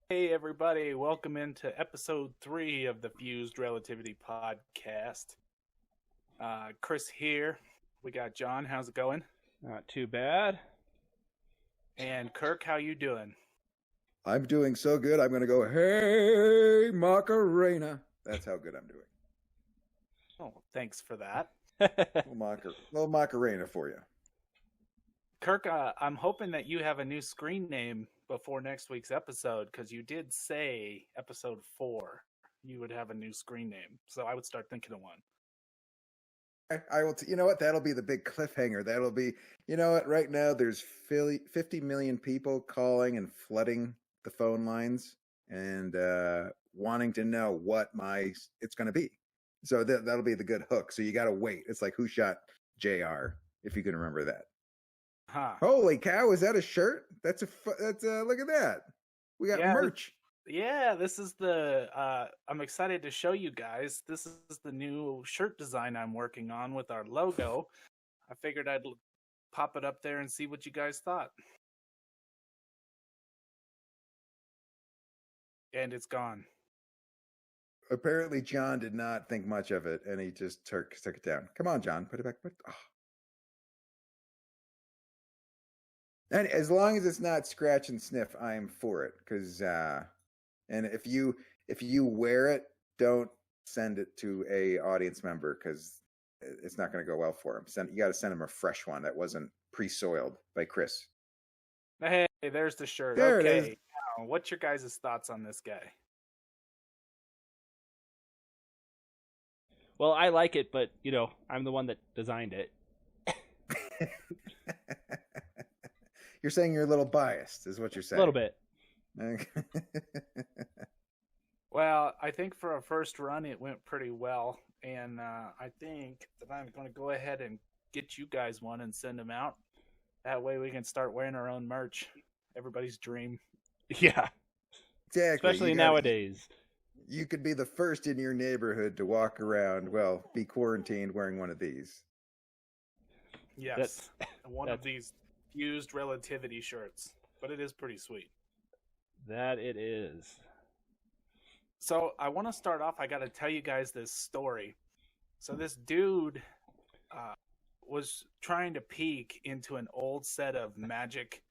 Hey, everybody, welcome into episode 3 of the Fuzed Relativity podcast. Chris here. We got John. How's it going? Not too bad. And Kirk, how you doing? I'm doing so good, I'm going to go, hey, Macarena. That's how good I'm doing. Oh, thanks for that. Little Macarena for you. Kirk, I'm hoping that you have a new screen name before next week's episode, because you did say episode 4 you would have a new screen name. So I would start thinking of one. I will. You know what? That'll be the big cliffhanger. That'll be. You know what? Right now, there's 50 million people calling and flooding the phone lines and wanting to know what it's going to be. So that'll be the good hook. So you got to wait. It's like Who Shot JR, if you can remember that. Huh. Holy cow! Is that a shirt? That's look at that. We got merch. Yeah, this is the, I'm excited to show you guys. This is the new shirt design I'm working on with our logo. I figured I'd pop it up there and see what you guys thought. And it's gone. Apparently, John did not think much of it, and he just took it down. Come on, John, put it back. Oh. And as long as it's not scratch and sniff, I am for it. Because and if you wear it, don't send it to a audience member because it's not going to go well for him. You got to send him a fresh one that wasn't pre-soiled by Chris. Hey, there's the shirt. There okay, it is. Now, what's your guys' thoughts on this guy? Well, I like it, but, I'm the one that designed it. You're saying you're a little biased, is what you're saying. A little bit. Well, I think for a first run, it went pretty well. And I think that I'm going to go ahead and get you guys one and send them out. That way we can start wearing our own merch. Everybody's dream. Yeah. Exactly. Especially nowadays. You could be the first in your neighborhood to walk around, be quarantined wearing one of these. Yes. One of these Fused Relativity shirts. But it is pretty sweet. That it is. So I want to start off, I got to tell you guys this story. So this dude was trying to peek into an old set of Magic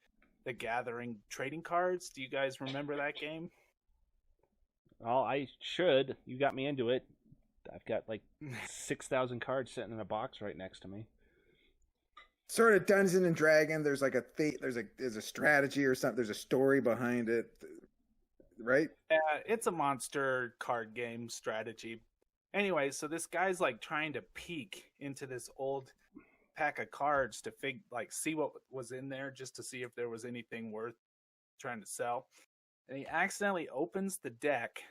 the Gathering trading cards. Do you guys remember that game? Well, I should. You got me into it. I've got 6,000 cards sitting in a box right next to me. Sort of Dungeons and Dragons. There's there's a strategy or something. There's a story behind it, right? Yeah, it's a monster card game strategy. Anyway, so this guy's trying to peek into this old pack of cards to see what was in there, just to see if there was anything worth trying to sell. And he accidentally opens the deck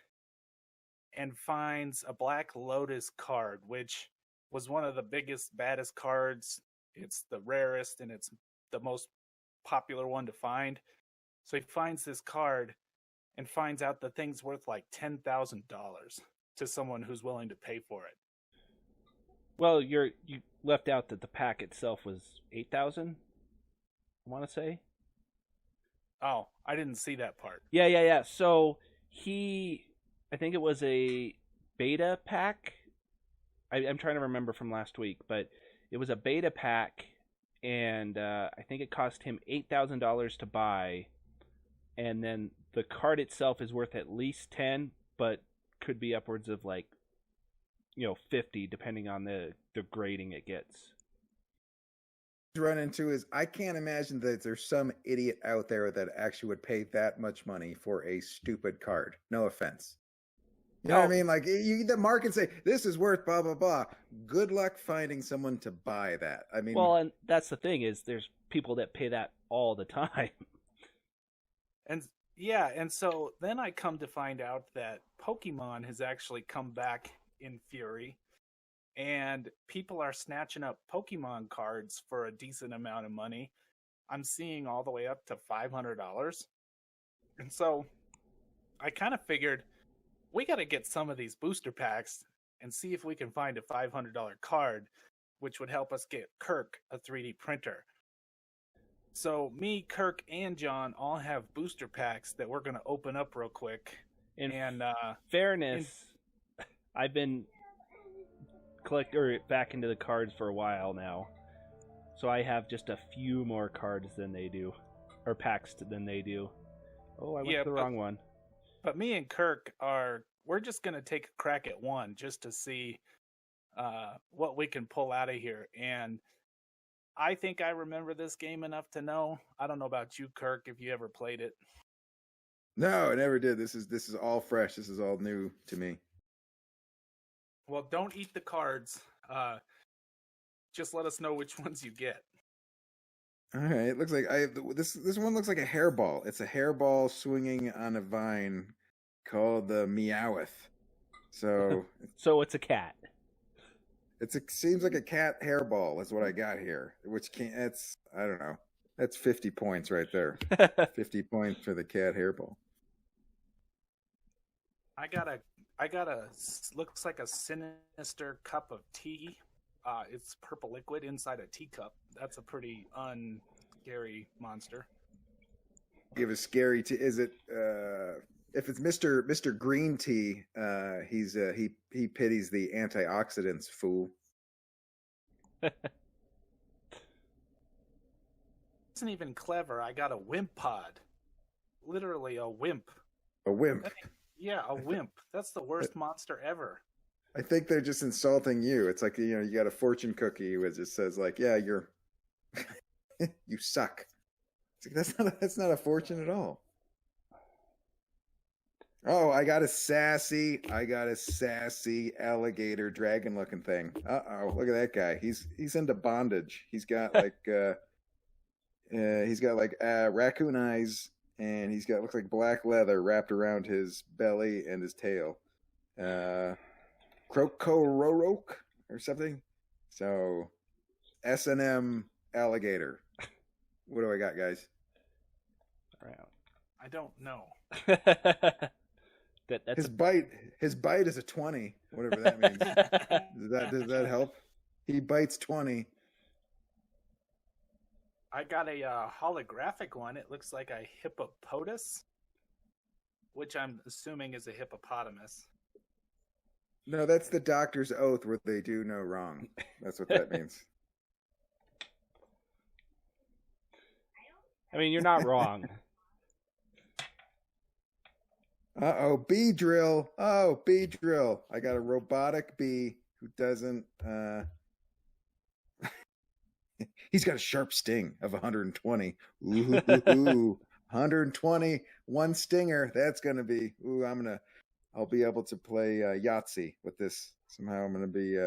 and finds a Black Lotus card, which was one of the biggest, baddest cards. It's the rarest and it's the most popular one to find. So he finds this card and finds out the thing's worth $10,000 to someone who's willing to pay for it. Well, you left out that the pack itself was 8,000, I want to say. Oh, I didn't see that part. Yeah. So I think it was a beta pack. I'm trying to remember from last week, but it was a beta pack, and I think it cost him $8,000 to buy, and then the card itself is worth at least 10, but could be upwards of 50, depending on the grading it gets. Run into is I can't imagine that there's some idiot out there that actually would pay that much money for a stupid card. No offense. You know what I mean? The market say this is worth blah blah blah. Good luck finding someone to buy that. I mean, well, and that's the thing is there's people that pay that all the time. And so then I come to find out that Pokemon has actually come back in fury. And people are snatching up Pokemon cards for a decent amount of money. I'm seeing all the way up to $500. And so I kind of figured we got to get some of these booster packs and see if we can find a $500 card, which would help us get Kirk a 3D printer. So me, Kirk, and John all have booster packs that we're gonna open up real quick. In And fairness, I've been back into the cards for a while now, so I have just a few more cards than they do, or packs than they do. Oh, I went to the wrong one. But me and Kirk we're just gonna take a crack at one just to see what we can pull out of here. And I think I remember this game enough to know. I don't know about you, Kirk, if you ever played it. No, I never did. This is all fresh. This is all new to me. Well, don't eat the cards. Just let us know which ones you get. All right. It looks like this one looks like a hairball. It's a hairball swinging on a vine called the Meowth. So so it's a cat. Seems like a cat hairball is what I got here, which I don't know. That's 50 points right there. 50 points for the cat hairball. I got a looks like a sinister cup of tea. It's purple liquid inside a teacup. That's a pretty unscary monster. Give a scary tea. Is it if it's Mr. Green Tea, he pities the antioxidants, fool. Isn't even clever. I got a wimp pod. Literally a wimp. A wimp. Yeah, a wimp. That's the worst monster ever. I think they're just insulting you. It's like, you got a fortune cookie which just says like, yeah, you're you suck. It's like, that's not a fortune at all. Oh, I got a sassy alligator dragon looking thing. Uh-oh, look at that guy. He's into bondage. He's got like raccoon eyes, and looks like black leather wrapped around his belly and his tail. Crocororoke or something. So S&M alligator. What do I got, guys? I don't know. That's his bite is a 20, whatever that means. Does that help? He bites 20. I got a holographic one. It looks like a hippopotamus, which I'm assuming is a hippopotamus. No, that's the doctor's oath where they do no wrong. That's what that means. I mean, you're not wrong. Uh-oh, bee drill. Oh, bee drill. I got a robotic bee who doesn't... He's got a sharp sting of 120. Ooh, 120, one stinger. That's going to be... Ooh, I'll be able to play Yahtzee with this. Somehow I'm going to be...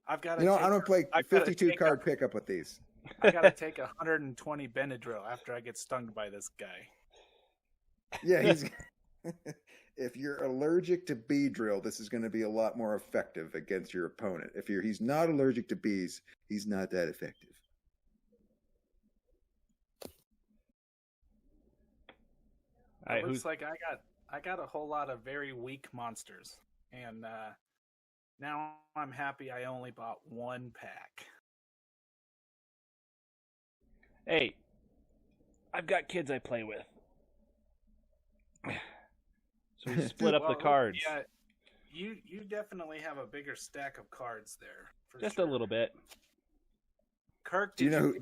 I'm going to play 52 card pickup with these. I got to take 120 Benadryl after I get stung by this guy. Yeah, he's... If you're allergic to bee drill, this is going to be a lot more effective against your opponent. If he's not allergic to bees, he's not that effective. It looks like I got a whole lot of very weak monsters, and now I'm happy I only bought one pack. Hey, I've got kids I play with. So we split up the cards. Yeah, you definitely have a bigger stack of cards there. Just a little bit. Kirk, do you know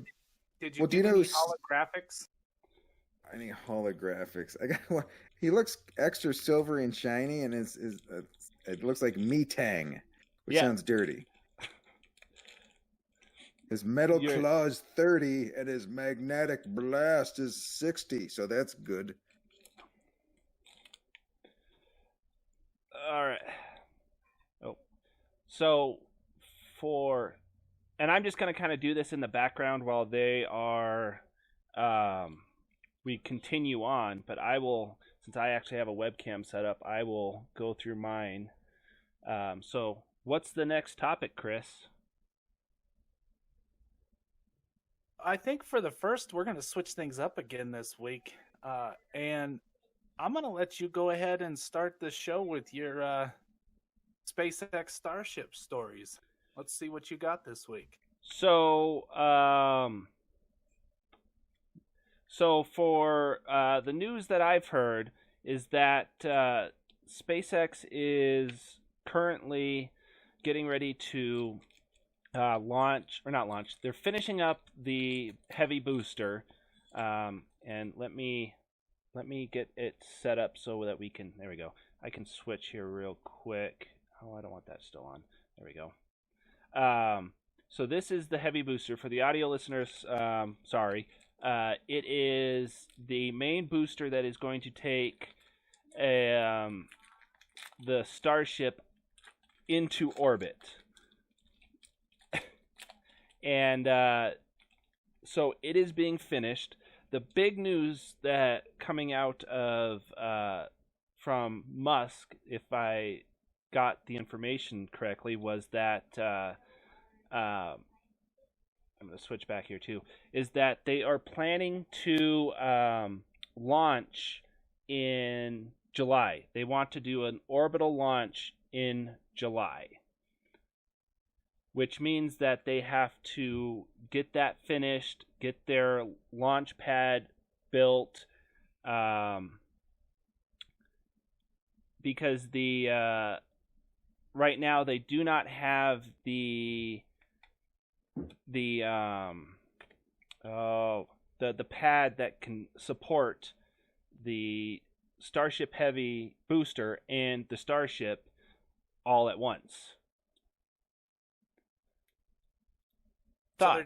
holographics? Any holographics? I got one. He looks extra silvery and shiny, and it looks like Metang, which sounds dirty. His metal claw is 30, and his magnetic blast is 60, so that's good. All right. Oh, so and I'm just going to kind of do this in the background while they are, we continue on, but I will, since I actually have a webcam set up, I will go through mine. So what's the next topic, Chris? I think for the first, we're going to switch things up again this week. And I'm going to let you go ahead and start the show with your SpaceX Starship stories. Let's see what you got this week. So, So for the news that I've heard is that SpaceX is currently getting ready to launch, or not launch. They're finishing up the heavy booster, and let me get it set up so that we can. There we go. I can switch here real quick. Oh, I don't want that still on. There we go. So this is the heavy booster for the audio listeners. Sorry, it is the main booster that is going to take the Starship into orbit. And so it is being finished. The big news that coming out of from Musk, if I got the information correctly, was that I'm going to switch back here too. Is that they are planning to launch in July. They want to do an orbital launch in July, which means that they have to get that finished, get their launch pad built, because the right now they do not have the pad that can support the Starship Heavy booster and the Starship all at once. So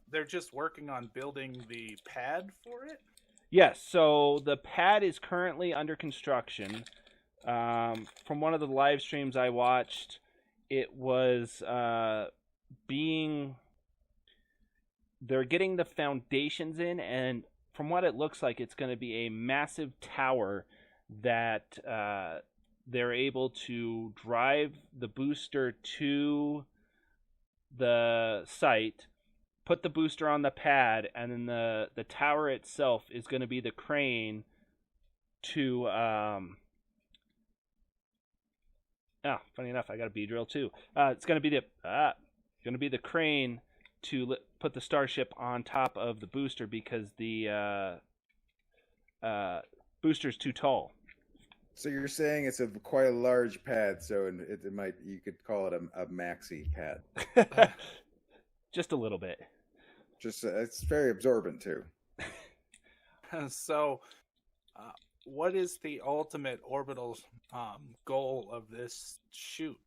they're just working on building the pad for it? Yes, so the pad is currently under construction. From one of the live streams I watched, it was they're getting the foundations in, and from what it looks like, it's going to be a massive tower that they're able to drive the booster to the site, put the booster on the pad, and then the tower itself is going to be the crane to funny enough, I got a bee drill too. It's going to be the crane to put the Starship on top of the booster because the booster's too tall. So you're saying it's quite a large pad, so it might, you could call it a maxi pad. Just a little bit. Just it's very absorbent too. So, what is the ultimate orbital goal of this shoot?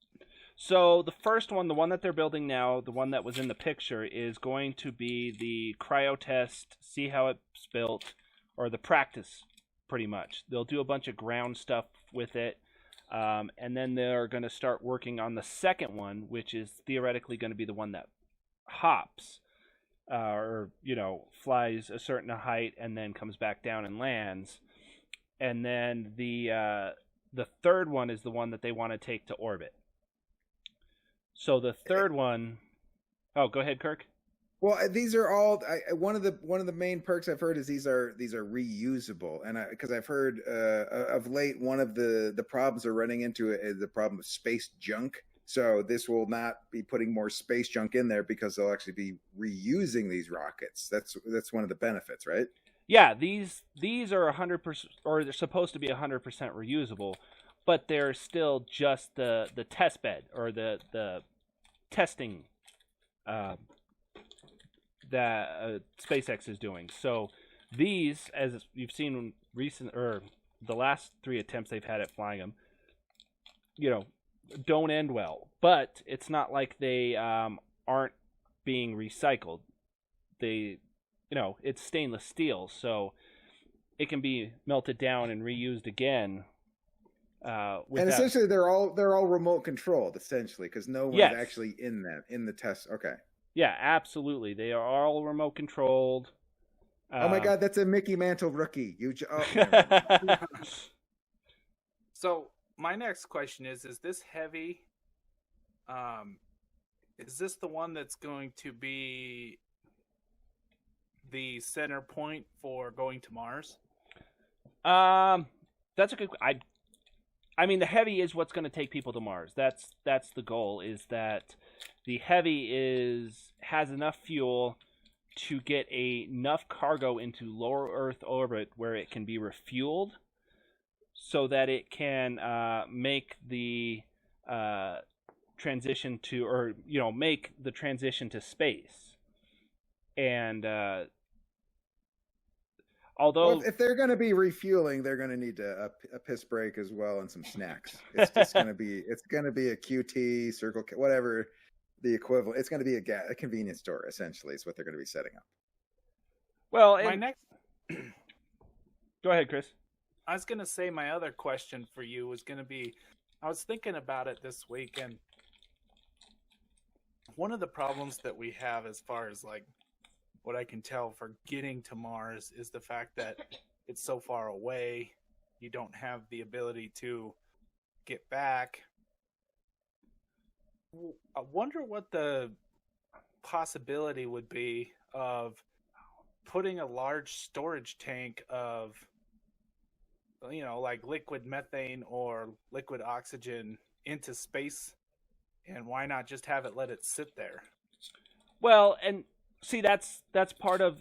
So the first one, the one that they're building now, the one that was in the picture, is going to be the cryo test, see how it's built, or the practice, pretty much. They'll do a bunch of ground stuff with it, and then they're going to start working on the second one, which is theoretically going to be the one that hops, or flies a certain height and then comes back down and lands. And then the third one is the one that they want to take to orbit. So the third one, oh, go ahead, Kirk. Well, these are all one of the main perks I've heard is these are reusable, and because I've heard of late one of the problems they're running into is the problem of space junk. So this will not be putting more space junk in there because they'll actually be reusing these rockets. That's one of the benefits, right? Yeah, these are 100%, or they're supposed to be 100% reusable, but they're still just the test bed or the testing that SpaceX is doing. So these, as you've seen the last 3 attempts they've had at flying them, don't end well. But it's not like they aren't being recycled. They, it's stainless steel, so it can be melted down and reused again. And essentially, they're all remote controlled, essentially, because no one's actually in the test. Okay. Yeah, absolutely. They are all remote controlled. Oh my God, that's a Mickey Mantle rookie. So my next question is this heavy? Is this the one that's going to be the center point for going to Mars? That's a good. I mean, the heavy is what's going to take people to Mars. That's the goal. Is that the heavy has enough fuel to get enough cargo into lower Earth orbit where it can be refueled, so that it can make the transition to, or make the transition to space. And although if they're going to be refueling, they're going to need a piss break as well and some snacks. It's just going to be a QT, Circle K, whatever the equivalent. It's going to be a convenience store, essentially, is what they're going to be setting up. Well, My next. Go ahead, Chris. I was going to say my other question for you was going to be, I was thinking about it this week, and one of the problems that we have as far as like what I can tell for getting to Mars is the fact that it's so far away. You don't have the ability to get back. I wonder what the possibility would be of putting a large storage tank of, like liquid methane or liquid oxygen into space, and why not just let it sit there? Well, and see, that's part of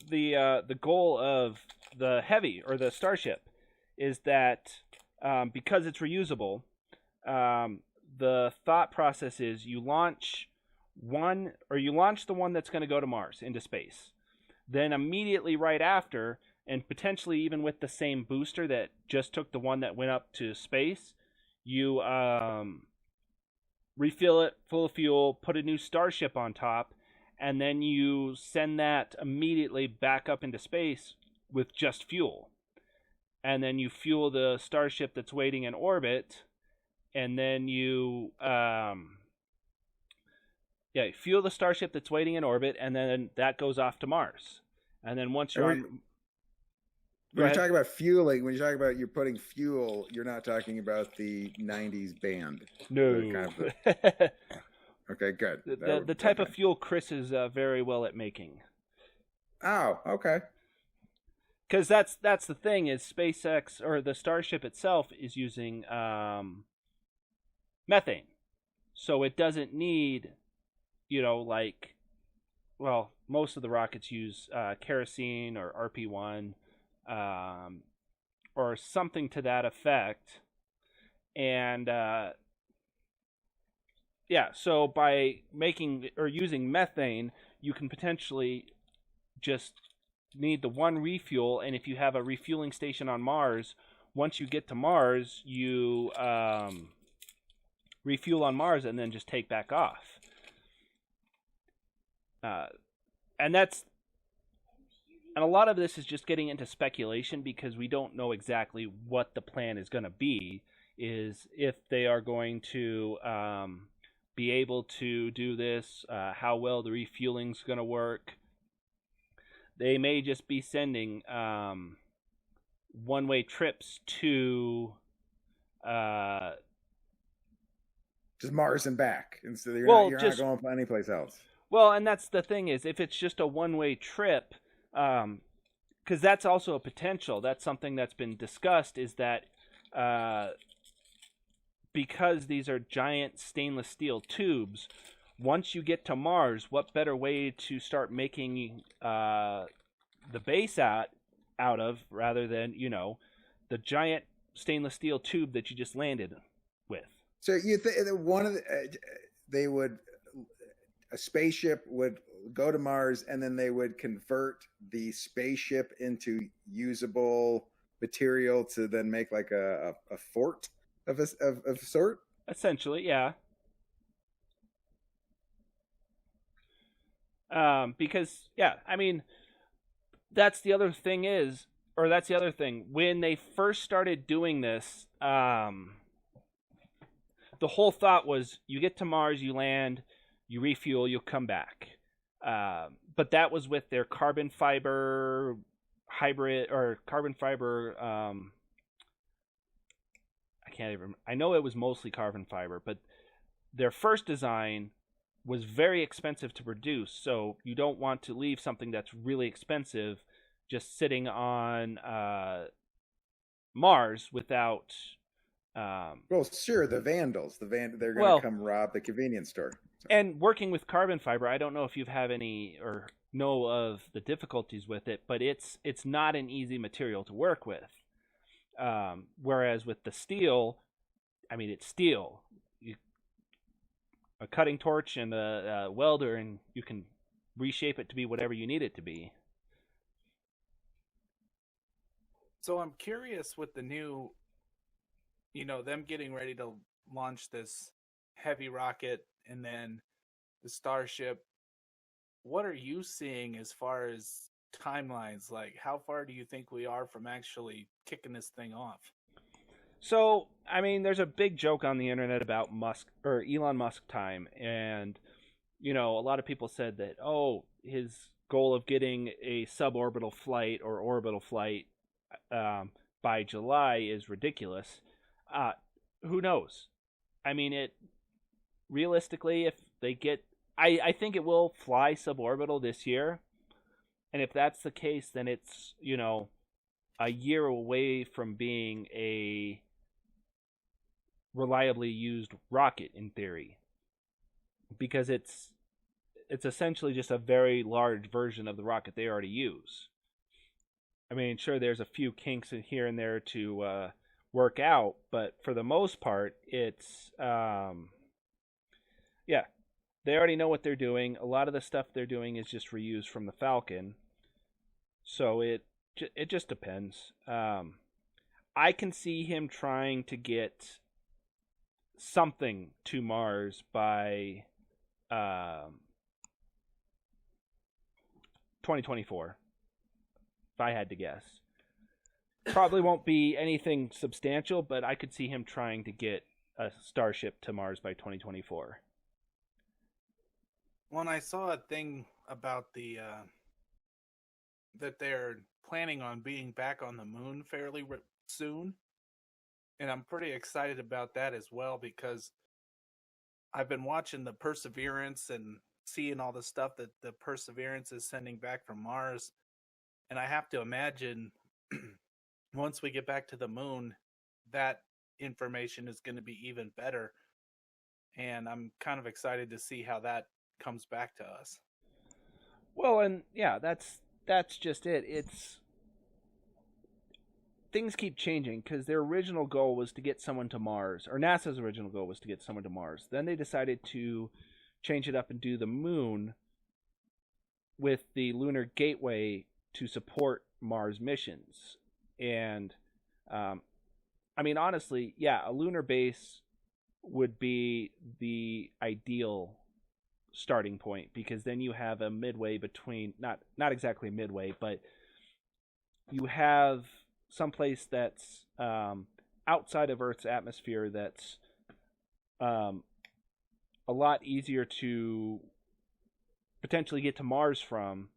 the goal of the Heavy or the Starship, is that because it's reusable, the thought process is you launch the one that's going to go to Mars into space, then immediately right after, and potentially even with the same booster that just took the one that went up to space, you refill it full of fuel, put a new Starship on top, and then you send that immediately back up into space with just fuel. And then you fuel the Starship that's waiting in orbit, and then you fuel the Starship that's waiting in orbit, and then that goes off to Mars. And then once you're on... When you talk about fueling, when you talk about you're putting fuel, you're not talking about the 90s band. No. Okay, good. The type of fuel Chris is very well at making. Oh, okay. Because that's the thing, is SpaceX, or the Starship itself, is using methane. So it doesn't need, most of the rockets use kerosene or RP1, or something to that effect. And so by making or using methane, you can potentially just need the one refuel. And if you have a refueling station on Mars, once you get to Mars, you refuel on Mars and then just take back off. And a lot of this is just getting into speculation, because we don't know exactly what the plan is going to be, is if they are going to be able to do this, how well the refueling is going to work. They may just be sending one-way trips to just Mars and back, and so you're not going anyplace else. Well, and that's the thing, is if it's just a one-way trip, because that's also a potential. That's something that's been discussed, is that because these are giant stainless steel tubes, once you get to Mars, what better way to start making the base out of, rather than, the giant stainless steel tube that you just landed with. So you think a spaceship would go to Mars, and then they would convert the spaceship into usable material to then make like a fort of a sort? Essentially, yeah. Because, that's the other thing. When they first started doing this, the whole thought was, you get to Mars, you land, you refuel, you'll come back. But that was with their carbon fiber hybrid, or carbon fiber, I know it was mostly carbon fiber, but their first design was very expensive to produce, so you don't want to leave something that's really expensive just sitting on Mars without... well, sure, the vandals. They're going to come rob the convenience store. So. And working with carbon fiber, I don't know if you have any or know of the difficulties with it, but it's not an easy material to work with. Whereas with the steel, I mean, it's steel. A cutting torch and a welder, and you can reshape it to be whatever you need it to be. So I'm curious with the new, them getting ready to launch this heavy rocket and then the Starship. What are you seeing as far as timelines? Like, how far do you think we are from actually kicking this thing off? So, I mean, there's a big joke on the internet about Elon Musk time, and a lot of people said that his goal of getting a suborbital flight or orbital flight by July is ridiculous. Who knows? I mean, realistically, if they get, I think it will fly suborbital this year, and if that's the case, then it's a year away from being a reliably used rocket in theory, because it's essentially just a very large version of the rocket they already use. I mean, sure, there's a few kinks in here and there to work out, but for the most part, it's they already know what they're doing. A lot of the stuff they're doing is just reused from the Falcon, so it just depends. I can see him trying to get something to Mars by 2024, if I had to guess. Probably won't be anything substantial, but I could see him trying to get a Starship to Mars by 2024. When I saw a thing about that they're planning on being back on the moon fairly soon, and I'm pretty excited about that as well, because I've been watching the Perseverance and seeing all the stuff that the Perseverance is sending back from Mars, and I have to imagine once we get back to the moon, that information is going to be even better, and I'm kind of excited to see how that comes back to us. Well, and yeah, that's just it. It's things keep changing, because their original goal was to get someone to Mars, or NASA's original goal was to get someone to Mars. Then they decided to change it up and do the moon with the Lunar Gateway to support Mars missions. And I mean, honestly, yeah, a lunar base would be the ideal starting point, because then you have a midway between, not exactly midway, but you have someplace that's outside of Earth's atmosphere that's a lot easier to potentially get to Mars from,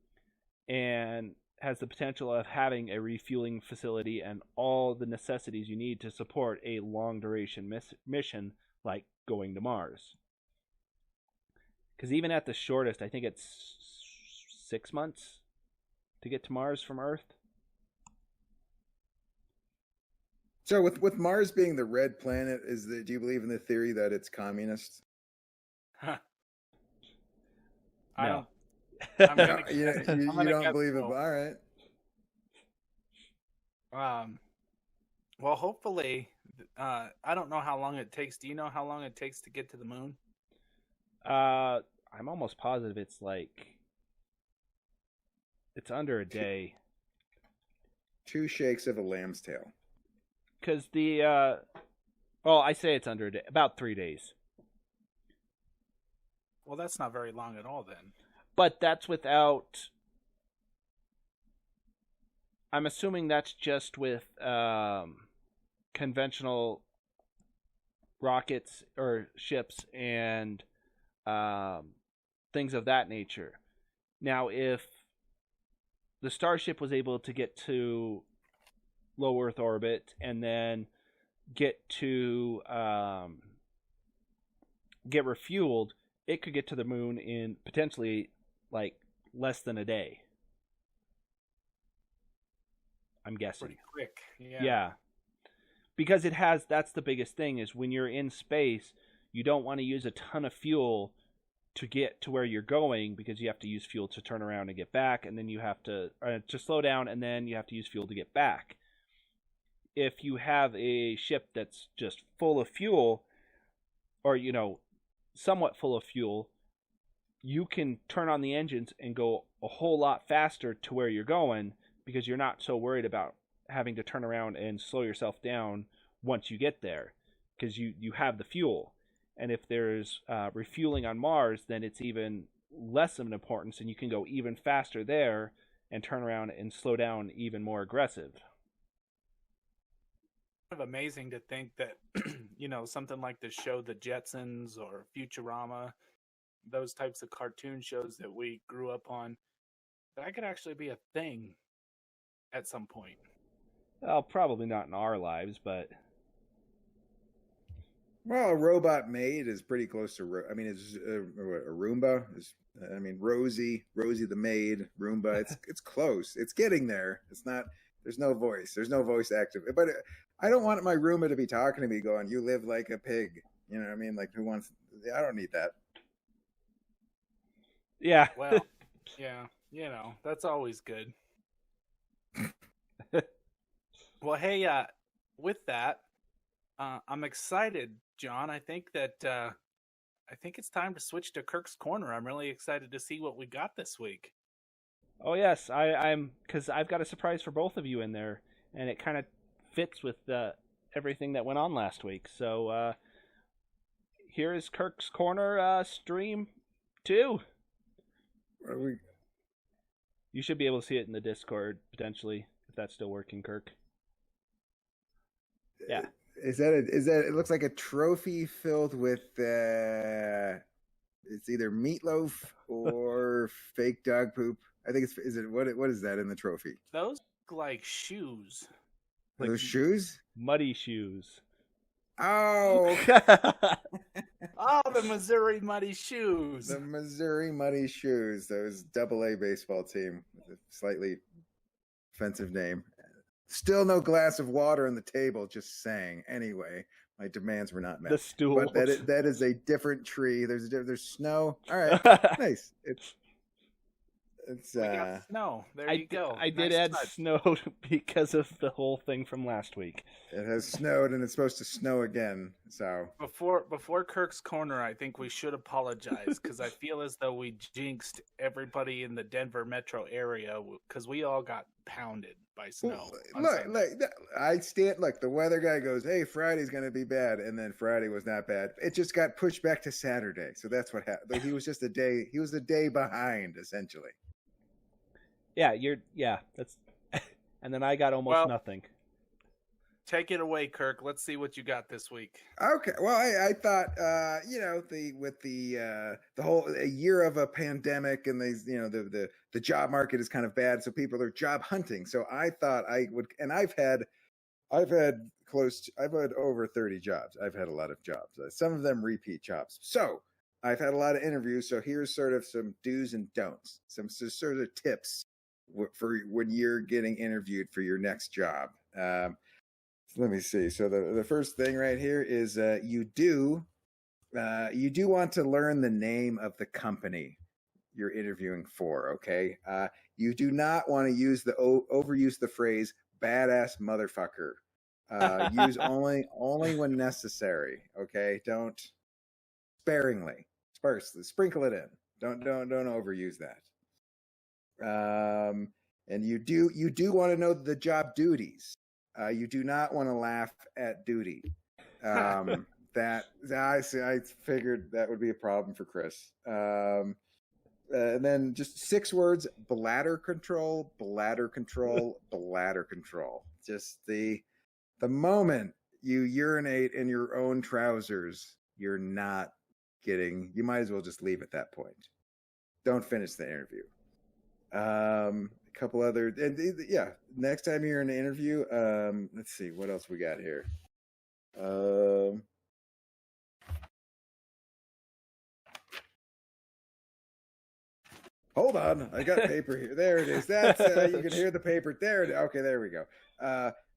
and has the potential of having a refueling facility and all the necessities you need to support a long duration mission like going to Mars. Because even at the shortest, I think it's 6 months to get to Mars from Earth. So with Mars being the red planet, do you believe in the theory that it's communist? I No. don't. You don't believe it? All right. Well, hopefully, I don't know how long it takes. Do you know how long it takes to get to the moon? I'm almost positive it's under a day. 2 shakes of a lamb's tail. Because I say it's under a day, about 3 days. Well, that's not very long at all then. But that's without, I'm assuming that's just with conventional rockets or ships and things of that nature. Now, if the Starship was able to get to low Earth orbit and then get refueled, it could get to the moon in potentially like less than a day. I'm guessing. Pretty quick. Yeah. Yeah. Because that's the biggest thing, is when you're in space, you don't want to use a ton of fuel to get to where you're going, because you have to use fuel to turn around and get back, and then you have to slow down, and then you have to use fuel to get back. If you have a ship that's just full of fuel, or somewhat full of fuel, you can turn on the engines and go a whole lot faster to where you're going, because you're not so worried about having to turn around and slow yourself down once you get there, because you have the fuel. And if there's refueling on Mars, then it's even less of an importance, and you can go even faster there and turn around and slow down even more aggressive. Kind of amazing to think that something like the show The Jetsons or Futurama, those types of cartoon shows that we grew up on, that could actually be a thing at some point. Well, probably not in our lives, but well, a robot maid is pretty close to. I mean, it's a Roomba. Rosie the maid, Roomba. It's close. It's getting there. It's not. There's no voice. There's no voice active. But I don't want my Roomba to be talking to me, going, "You live like a pig." You know what I mean? Like, who wants? I don't need that. Yeah. Well, yeah. That's always good. Well, hey, with that, I'm excited, John. I think it's time to switch to Kirk's Corner. I'm really excited to see what we got this week. Oh yes, I'm because I've got a surprise for both of you in there, and it kind of fits with everything that went on last week. So here is Kirk's Corner, stream 2. You should be able to see it in the Discord potentially, if that's still working, Kirk. Yeah. Is that it looks like a trophy filled with it's either meatloaf or fake dog poop. I think what is that in the trophy? Those look like shoes. Like those shoes? Muddy shoes. Oh. Oh, the Missouri Muddy Shoes. The Missouri Muddy Shoes. Those AA baseball team with a slightly offensive name. Still no glass of water on the table, just saying. Anyway, my demands were not met. The stool. But that is a different tree. There's snow. All right. Nice. It's we got snow. There you go. I did add snow because of the whole thing from last week. It has snowed, and it's supposed to snow again. So before Kirk's Corner, I think we should apologize, because I feel as though we jinxed everybody in the Denver metro area, because we all got pounded by snow. Look, the weather guy goes, "Hey, Friday's going to be bad," and then Friday was not bad. It just got pushed back to Saturday. So that's what happened. He was just a day. He was a day behind, essentially. Yeah, that's and then I got almost nothing. Take it away, Kirk. Let's see what you got this week. Okay. Well, I thought the whole a year of a pandemic, and the job market is kind of bad, so people are job hunting. So I thought I would, and I've had over 30 jobs. I've had a lot of jobs. Some of them repeat jobs. So I've had a lot of interviews. So here's sort of some do's and don'ts, some sort of tips for when you're getting interviewed for your next job. Let me see. So the first thing right here is you do want to learn the name of the company you're interviewing for. Okay, you do not want to overuse the phrase "badass motherfucker." Use only when necessary. Okay, don't sparingly, sprinkle it in. Don't overuse that. And you do want to know the job duties. You do not want to laugh at duty. That I figured that would be a problem for Chris. And then just 6 words: bladder control, bladder control, bladder control. Just the moment you urinate in your own trousers, you might as well just leave at that point. Don't finish the interview. A couple other, next time you're in an interview, let's see what else we got here. Hold on, I got paper here. There it is. That's you can hear the paper there. Okay, there we go.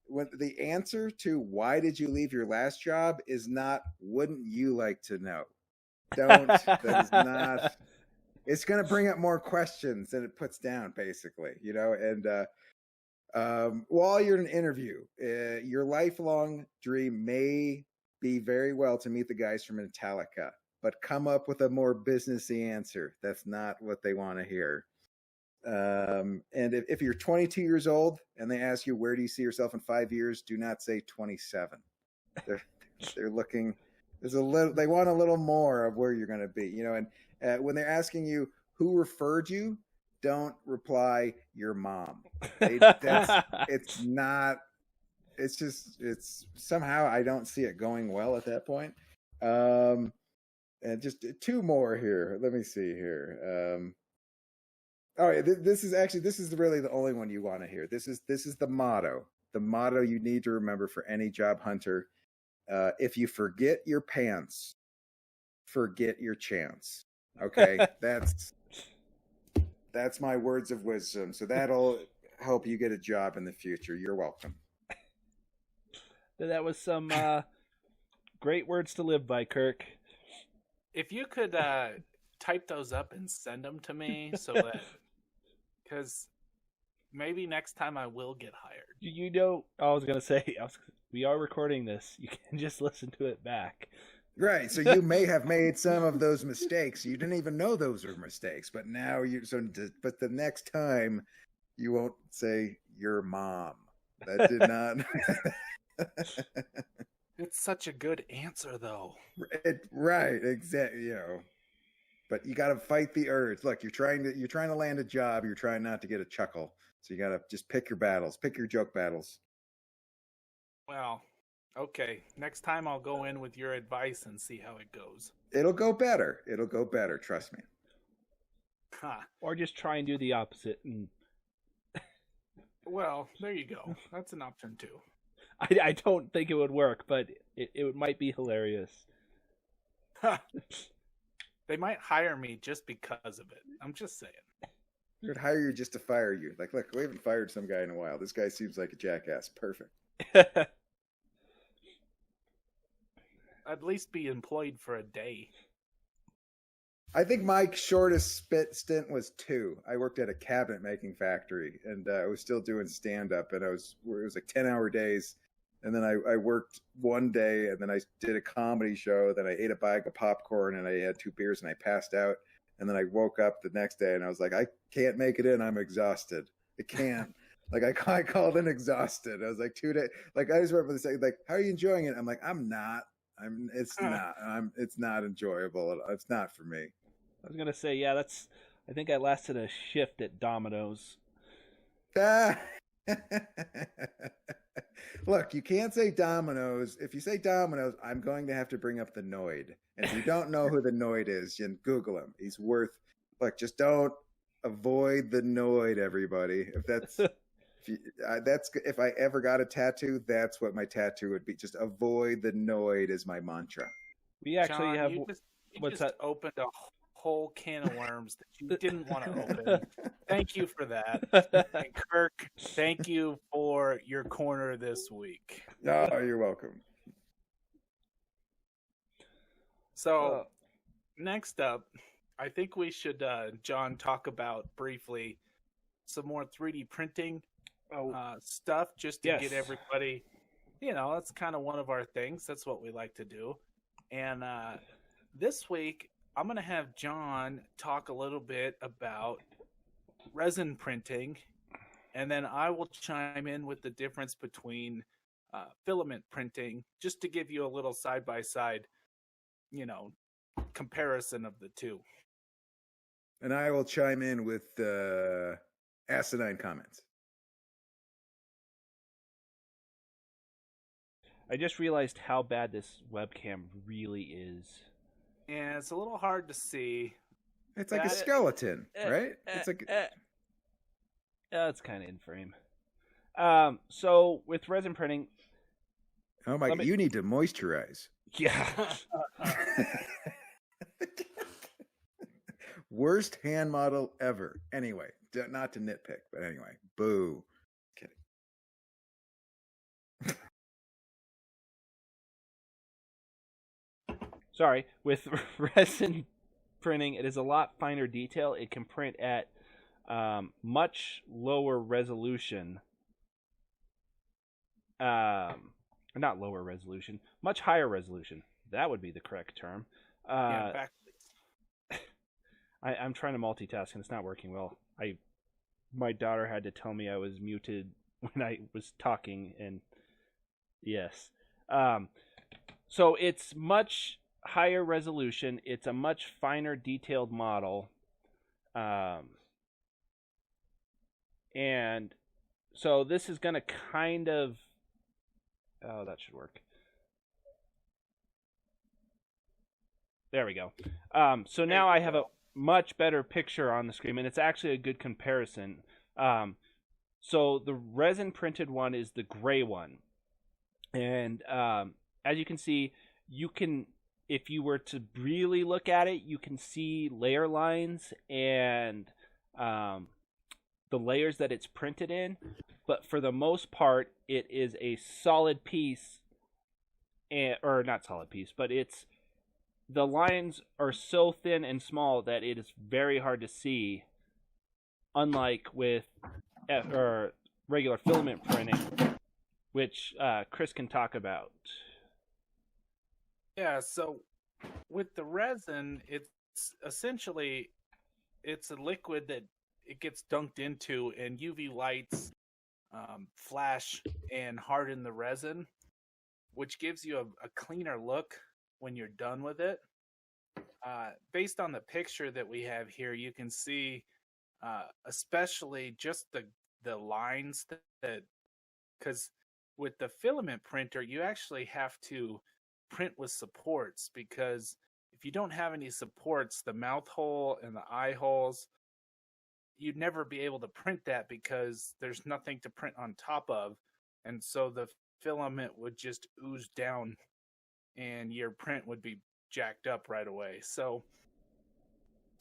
When the answer to why did you leave your last job is not "wouldn't you like to know?" Don't. That is not. It's going to bring up more questions than it puts down, basically. And while you're in an interview, your lifelong dream may be very well to meet the guys from Metallica, but come up with a more businessy answer. That's not what they want to hear. And if you're 22 years old and they ask you, where do you see yourself in 5 years? Do not say 27. They're looking, they want a little more of where you're going to be, and when they're asking you who referred you, don't reply your mom. It's somehow I don't see it going well at that point. And just two more here. Let me see here. All right, this is really the only one you want to hear. This is the motto. The motto you need to remember for any job hunter. If you forget your pants, forget your chance. Okay, that's my words of wisdom. So that'll help you get a job in the future. You're welcome. That was some great words to live by, Kirk. If you could type those up and send them to me, so that, because maybe next time I will get hired. I was going to say, we are recording this. You can just listen to it back. Right. So you may have made some of those mistakes. You didn't even know those were mistakes, but now but the next time you won't say your mom. That did not. It's such a good answer, though. Right. Exactly. But you got to fight the urge. Look, you're trying to land a job. You're trying not to get a chuckle. So you got to just pick your battles. Pick your joke battles. Well, okay. Next time I'll go in with your advice and see how it goes. It'll go better. Trust me. Huh. Or just try and do the opposite. Well, there you go. That's an option too. I don't think it would work, but it might be hilarious. They might hire me just because of it. I'm just saying. They would hire you just to fire you. Like, look, we haven't fired some guy in a while. This guy seems like a jackass. Perfect. At least be employed for a day. I think my shortest stint was 2. I worked at a cabinet making factory, and I was still doing stand-up, and it was like 10-hour days. And then I worked one day, and then I did a comedy show. Then I ate a bag of popcorn, and I had 2 beers, and I passed out. And then I woke up the next day, and I was like, I can't make it in. I'm exhausted. I can't. Like, I called in exhausted. I was like, 2 days. Like, I just remember saying, like, how are you enjoying it? I'm like, I'm not. It's not enjoyable. It's not for me. I was gonna say, yeah, I think I lasted a shift at Domino's. Look, you can't say Domino's. If you say Domino's, I'm going to have to bring up the Noid. And if you don't know who the Noid is, you can Google him. He's worth. Look, just don't avoid the Noid, everybody. If I ever got a tattoo, that's what my tattoo would be. Just avoid the Noid is my mantra. We actually John, have. What's that? Opened a whole can of worms that you didn't want to open. Thank you for that. And Kirk, thank you for your corner this week. No, you're welcome. So, next up, I think we should, John, talk about briefly some more 3D printing stuff just to get everybody, that's kind of one of our things. That's what we like to do. And this week, I'm going to have John talk a little bit about resin printing, and then I will chime in with the difference between filament printing, just to give you a little side-by-side, comparison of the two. And I will chime in with asinine comments. I just realized how bad this webcam really is. Yeah, it's a little hard to see. It's like a skeleton, right? It's like it's kind of in frame. So with resin printing, oh my god, you need to moisturize. Yeah. Worst hand model ever. Anyway, not to nitpick, but anyway, boo. Kidding. sorry, with resin printing, it is a lot finer detail. It can print at much lower resolution. Not lower resolution, much higher resolution. That would be the correct term. Back. I'm trying to multitask and it's not working well. My daughter had to tell me I was muted when I was talking, and yes. So it's much higher resolution. It's a much finer detailed model. And so this is going to kind of... Oh, that should work. There we go. So now I have a much better picture on the screen, and it's actually a good comparison. So the resin printed one is the gray one. And as you can see, if you were to really look at it, you can see layer lines and the layers that it's printed in. But for the most part, it is a solid piece, or not solid piece, but the lines are so thin and small that it is very hard to see, unlike with regular filament printing, which Chris can talk about. Yeah, so with the resin, it's essentially a liquid that it gets dunked into, and UV lights flash and harden the resin, which gives you a cleaner look when you're done with it. Based on the picture that we have here, you can see especially just the lines that because with the filament printer, you actually have to print with supports, because if you don't have any supports, the mouth hole and the eye holes, you'd never be able to print that because there's nothing to print on top of. And so the filament would just ooze down and your print would be jacked up right away. So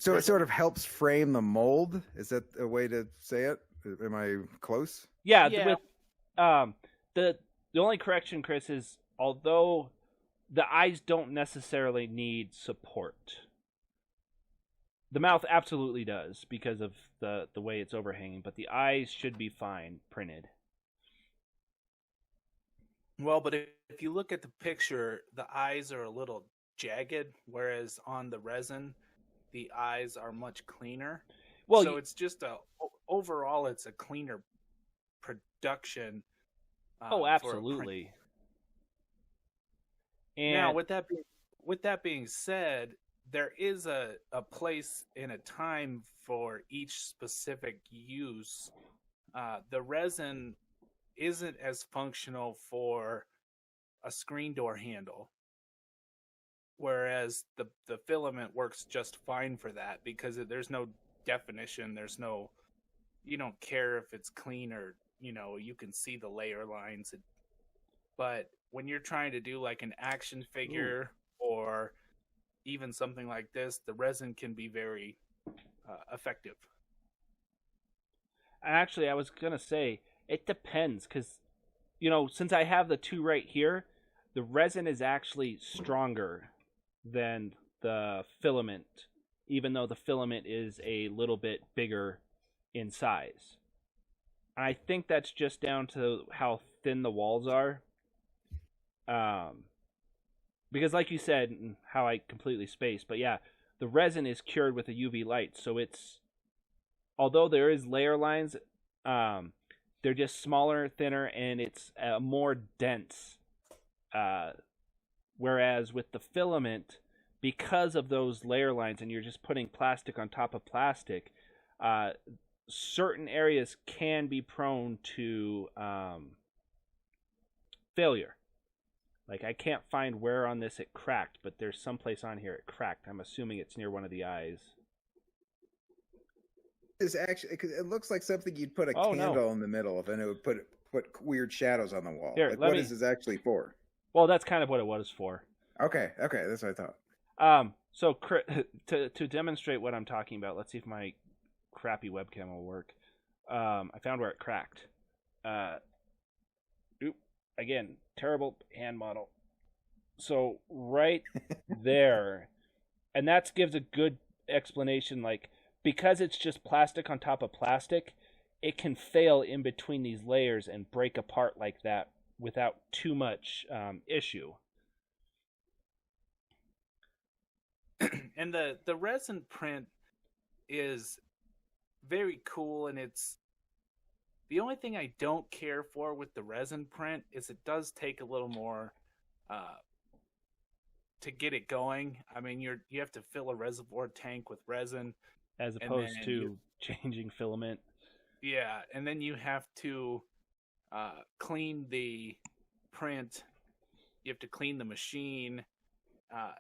it sort of helps frame the mold. Is that a way to say it? Am I close? Yeah. With the only correction, Chris, is although the eyes don't necessarily need support, the mouth absolutely does because of the way it's overhanging, but the eyes should be fine printed. Well, but if you look at the picture, the eyes are a little jagged, whereas on the resin, the eyes are much cleaner. Well, so it's just overall, it's a cleaner production. Oh, absolutely. And now, with that being said, there is a place and a time for each specific use. The resin isn't as functional for a screen door handle, whereas the filament works just fine for that because there's no definition. There's no, you don't care if it's clean or, you can see the layer lines. But when you're trying to do like an action figure or even something like this, the resin can be very effective. Actually, I was going to say, it depends, because, since I have the two right here, the resin is actually stronger than the filament, even though the filament is a little bit bigger in size. I think that's just down to how thin the walls are. Because like you said, how I completely spaced, but yeah, the resin is cured with a UV light, so although there is layer lines, they're just smaller, thinner, and it's more dense. Whereas with the filament, because of those layer lines, and you're just putting plastic on top of plastic, certain areas can be prone to failure. Like, I can't find where on this it cracked, but there's someplace on here it cracked. I'm assuming it's near one of the eyes. Is actually, cause it looks like something you'd put a candle in the middle of, and it would put weird shadows on the wall. Here, like, what is this actually for? Well, that's kind of what it was for. Okay, that's what I thought. So to demonstrate what I'm talking about, let's see if my crappy webcam will work. I found where it cracked. Again, terrible hand model. So right there, and that gives a good explanation. Like, because it's just plastic on top of plastic, it can fail in between these layers and break apart like that without too much issue. And the resin print is very cool, and it's the only thing I don't care for with the resin print is it does take a little more to get it going. I mean, you have to fill a reservoir tank with resin as opposed to changing filament. Yeah, and then you have to clean the print. You have to clean the machine,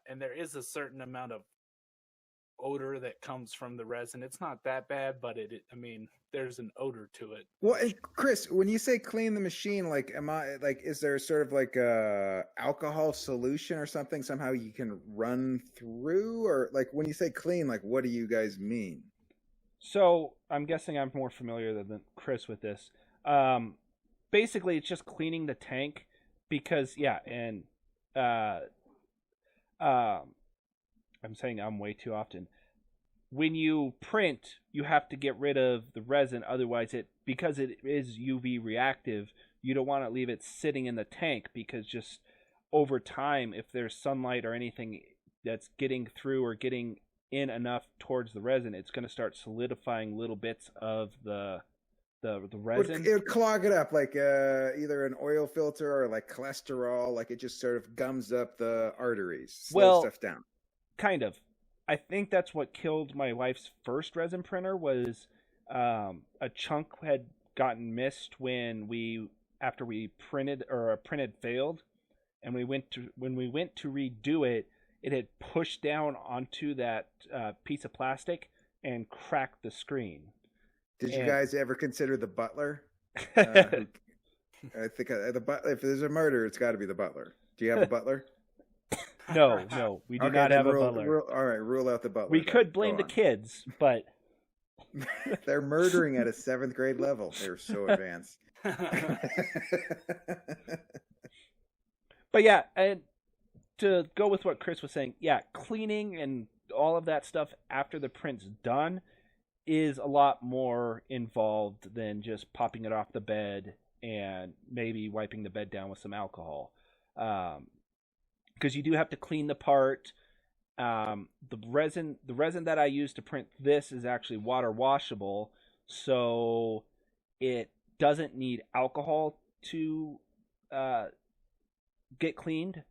and there is a certain amount of odor that comes from the resin. It's not that bad, but I mean, there's an odor to it. Well, and Chris, when you say clean the machine, like, is there sort of like a alcohol solution or something somehow you can run through, or like when you say clean, like what do you guys mean? So I'm guessing I'm more familiar than Chris with this. Basically, it's just cleaning the tank because, and I'm saying way too often. When you print, you have to get rid of the resin, otherwise because it is UV reactive, you don't want to leave it sitting in the tank because just over time, if there's sunlight or anything that's getting through or getting in enough towards the resin, it's going to start solidifying little bits of the resin. It would clog it up like either an oil filter or like cholesterol, like it just sort of gums up the arteries, slows stuff down. Kind of. I think that's what killed my wife's first resin printer was a chunk had gotten missed after we printed or a printed failed, and when we went to redo it, it had pushed down onto that piece of plastic and cracked the screen. Did you guys ever consider the butler? I think if there's a murder, it's got to be the butler. Do you have a butler? No, we do not have a butler. All right, rule out the butler. We could blame the kids, but they're murdering at a 7th grade level. They're so advanced. But yeah, and to go with what Chris was saying, cleaning and all of that stuff after the print's done is a lot more involved than just popping it off the bed and maybe wiping the bed down with some alcohol. Because you do have to clean the part. The resin that I use to print this is actually water washable, so it doesn't need alcohol to get cleaned,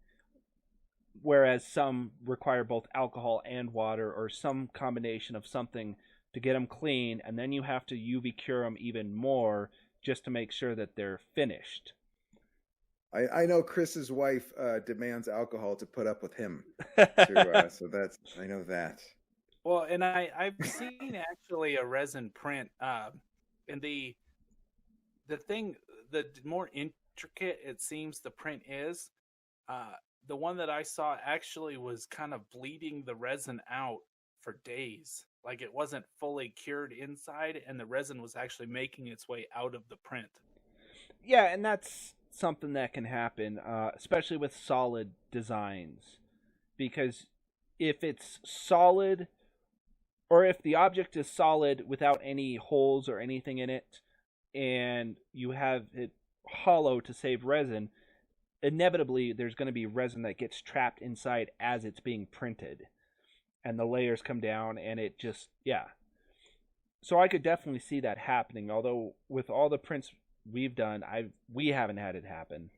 whereas some require both alcohol and water or some combination of something to get them clean, and then you have to UV cure them even more just to make sure that they're finished. I know Chris's wife demands alcohol to put up with him, too, so I know that. Well, and I've seen actually a resin print, and the more intricate it seems the print is, the one that I saw actually was kind of bleeding the resin out for days. Like it wasn't fully cured inside, and the resin was actually making its way out of the print. Yeah, and that's something that can happen, especially with solid designs, because if it's solid, or if the object is solid without any holes or anything in it, and you have it hollow to save resin, inevitably there's going to be resin that gets trapped inside as it's being printed, and the layers come down, and it just, So I could definitely see that happening, although with all the prints we've done, we haven't had it happen.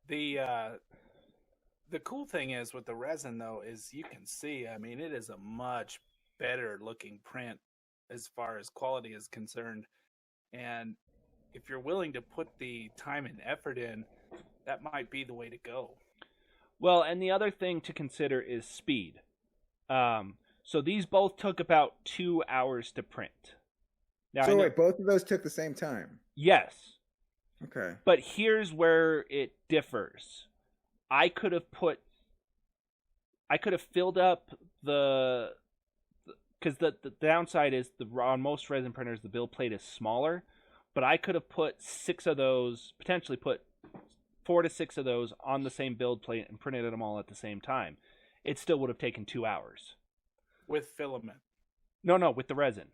The cool thing is with the resin, though, is you can see, I mean, it is a much better looking print as far as quality is concerned. And if you're willing to put the time and effort in, that might be the way to go. Well, and the other thing to consider is speed. So these both took about 2 hours to print. Now, so wait, both of those took the same time? Yes. Okay. But here's where it differs. I could have filled up because the downside is on most resin printers the build plate is smaller, but I could have put 6 of those, potentially put 4 to 6 of those on the same build plate and printed them all at the same time, it still would have taken 2 hours. With filament. No, with the resin.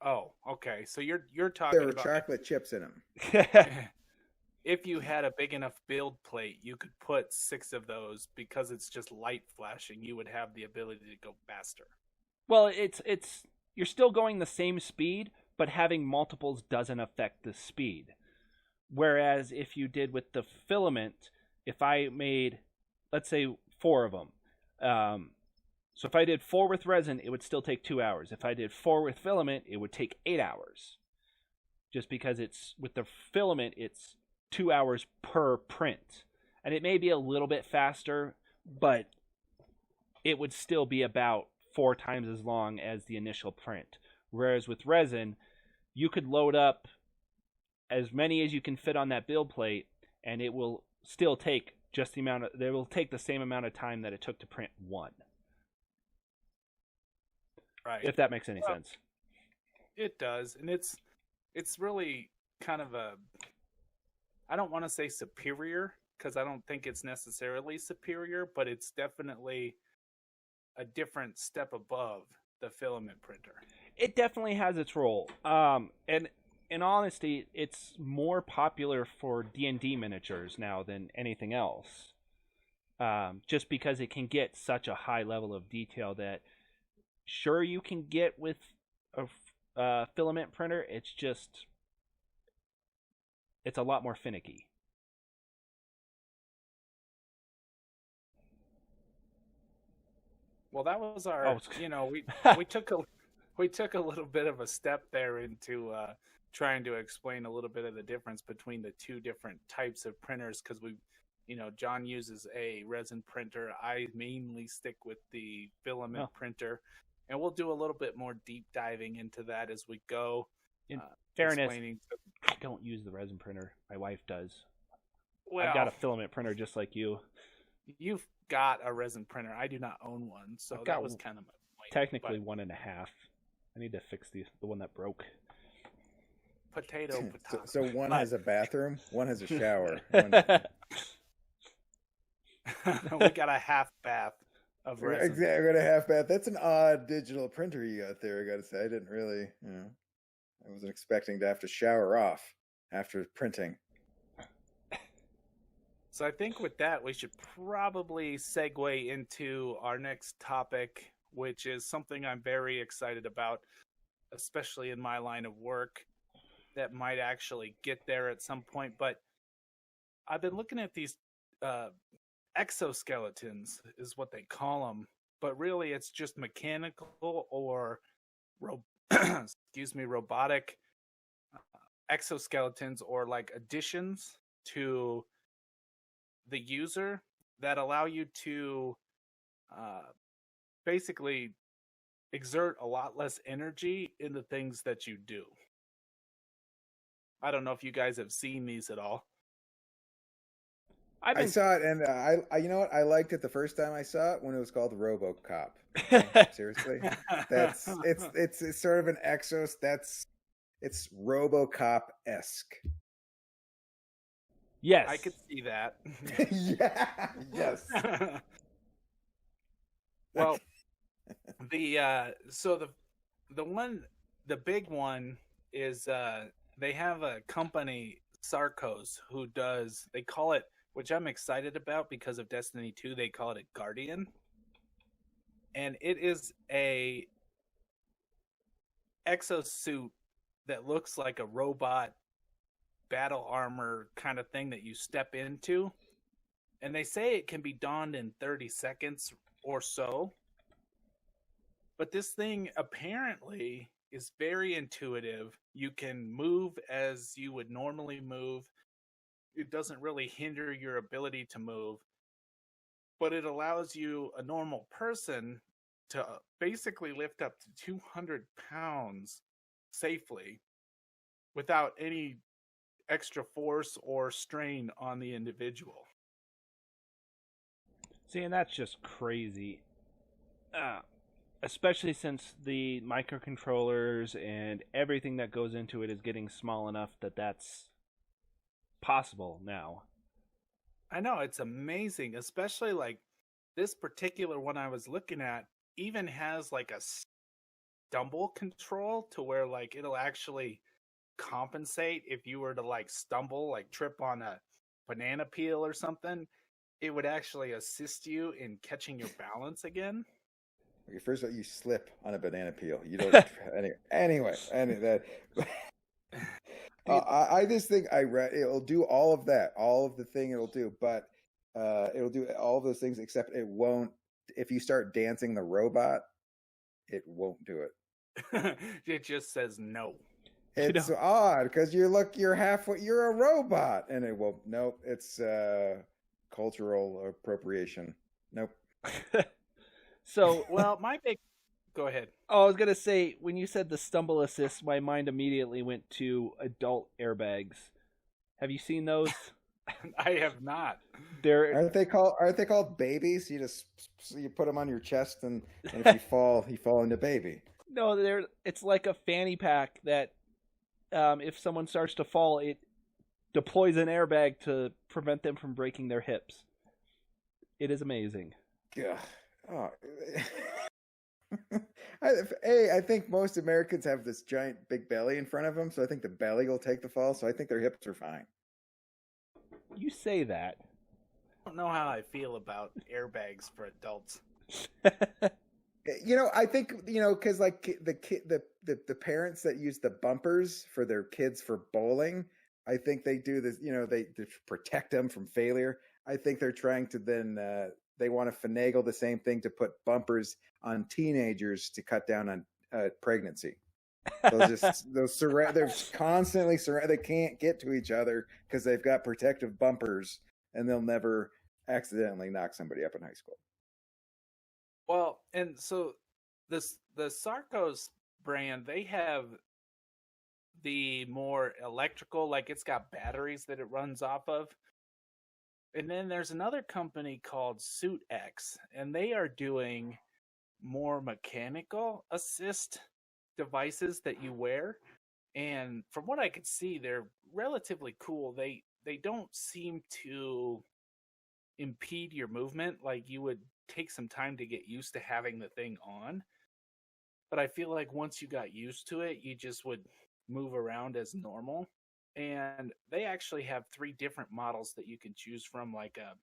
Oh, okay. So you're talking There were about chocolate chips in them. if you had a big enough build plate, you could put 6 of those because it's just light flashing. You would have the ability to go faster. Well, it's you're still going the same speed, but having multiples doesn't affect the speed. Whereas if you did with the filament, if I made, let's say, 4 of them, so if I did 4 with resin, it would still take 2 hours. If I did 4 with filament, it would take 8 hours. Just because it's with the filament, it's 2 hours per print. And it may be a little bit faster, but it would still be about 4 times as long as the initial print. Whereas with resin, you could load up as many as you can fit on that build plate, and it will still take just it will take the same amount of time that it took to print 1. Right. If that makes any sense. It does. And it's really kind of I don't want to say superior, because I don't think it's necessarily superior, but it's definitely a different step above the filament printer. It definitely has its role. And in honesty, it's more popular for D&D miniatures now than anything else. Just because it can get such a high level of detail that sure you can get with a filament printer, it's a lot more finicky. Well, that was our, we took a little bit of a step there into trying to explain a little bit of the difference between the 2 different types of printers, because John uses a resin printer. I mainly stick with the filament printer, and we'll do a little bit more deep diving into that as we go. In fairness, I don't use the resin printer. My wife does. Well, I've got a filament printer just like you. You've got a resin printer. I do not own one, so that was kind of my point. Technically 1.5. I need to fix the one that broke. Potato. So one has a bathroom, one has a shower. We got a half bath of resin. Exactly, I got a half bath. That's an odd digital printer you got there, I gotta say. I didn't really, I wasn't expecting to have to shower off after printing. So I think with that, we should probably segue into our next topic, which is something I'm very excited about, especially in my line of work, that might actually get there at some point. But I've been looking at these exoskeletons, is what they call them. But really, it's just mechanical or robotic exoskeletons, or like additions to the user that allow you to basically exert a lot less energy in the things that you do. I don't know if you guys have seen these at all. I saw it, and I you know what? I liked it the first time I saw it when it was called RoboCop. Okay? Seriously, it's sort of an exos. It's RoboCop-esque. Yes, I could see that. Yeah. Yes. Well, the big one is they have a company, Sarcos, who does, they call it, which I'm excited about because of Destiny 2, they call it a Guardian. And it is a exosuit that looks like a robot battle armor kind of thing that you step into. And they say it can be donned in 30 seconds or so. But this thing apparently is very intuitive. You can move as you would normally move. It doesn't really hinder your ability to move. But it allows you, a normal person, to basically lift up to 200 pounds safely without any extra force or strain on the individual. See, and that's just crazy. Especially since the microcontrollers and everything that goes into it is getting small enough that that's possible now. I know, it's amazing, especially like this particular one I was looking at even has like a stumble control to where like it'll actually compensate if you were to like stumble, like trip on a banana peel or something. It would actually assist you in catching your balance again. Okay, first of all, you slip on a banana peel. You don't. Anyway, that. I just think I read it'll do all of that, all of the thing it'll do, but it'll do all of those things except it won't. If you start dancing the robot, it won't do it. It just says no. It's odd because you're halfway, you're a robot, and it won't. Nope, it's cultural appropriation. Nope. So, well, my big. Go ahead. Oh, I was gonna say, when you said the stumble assist, my mind immediately went to adult airbags. Have you seen those? I have not. Aren't they called babies? You put them on your chest, and if you fall into baby. No, it's like a fanny pack that, if someone starts to fall, it deploys an airbag to prevent them from breaking their hips. It is amazing. Yeah. Oh. I think most Americans have this giant big belly in front of them, so I think the belly will take the fall. So I think their hips are fine. You say that. I don't know how I feel about airbags for adults. I think because like the parents that use the bumpers for their kids for bowling, I think they do this. They protect them from failure. I think they're trying to then they want to finagle the same thing to put bumpers on teenagers to cut down on pregnancy. They're constantly surrounded. They can't get to each other because they've got protective bumpers, and they'll never accidentally knock somebody up in high school. Well, and so the Sarcos brand, they have the more electrical, like it's got batteries that it runs off of. And then there's another company called SuitX, and they are doing more mechanical assist devices that you wear. And from what I could see, they're relatively cool. They don't seem to impede your movement. Like, you would take some time to get used to having the thing on. But I feel like once you got used to it, you just would move around as normal. And they actually have 3 different models that you can choose from, like a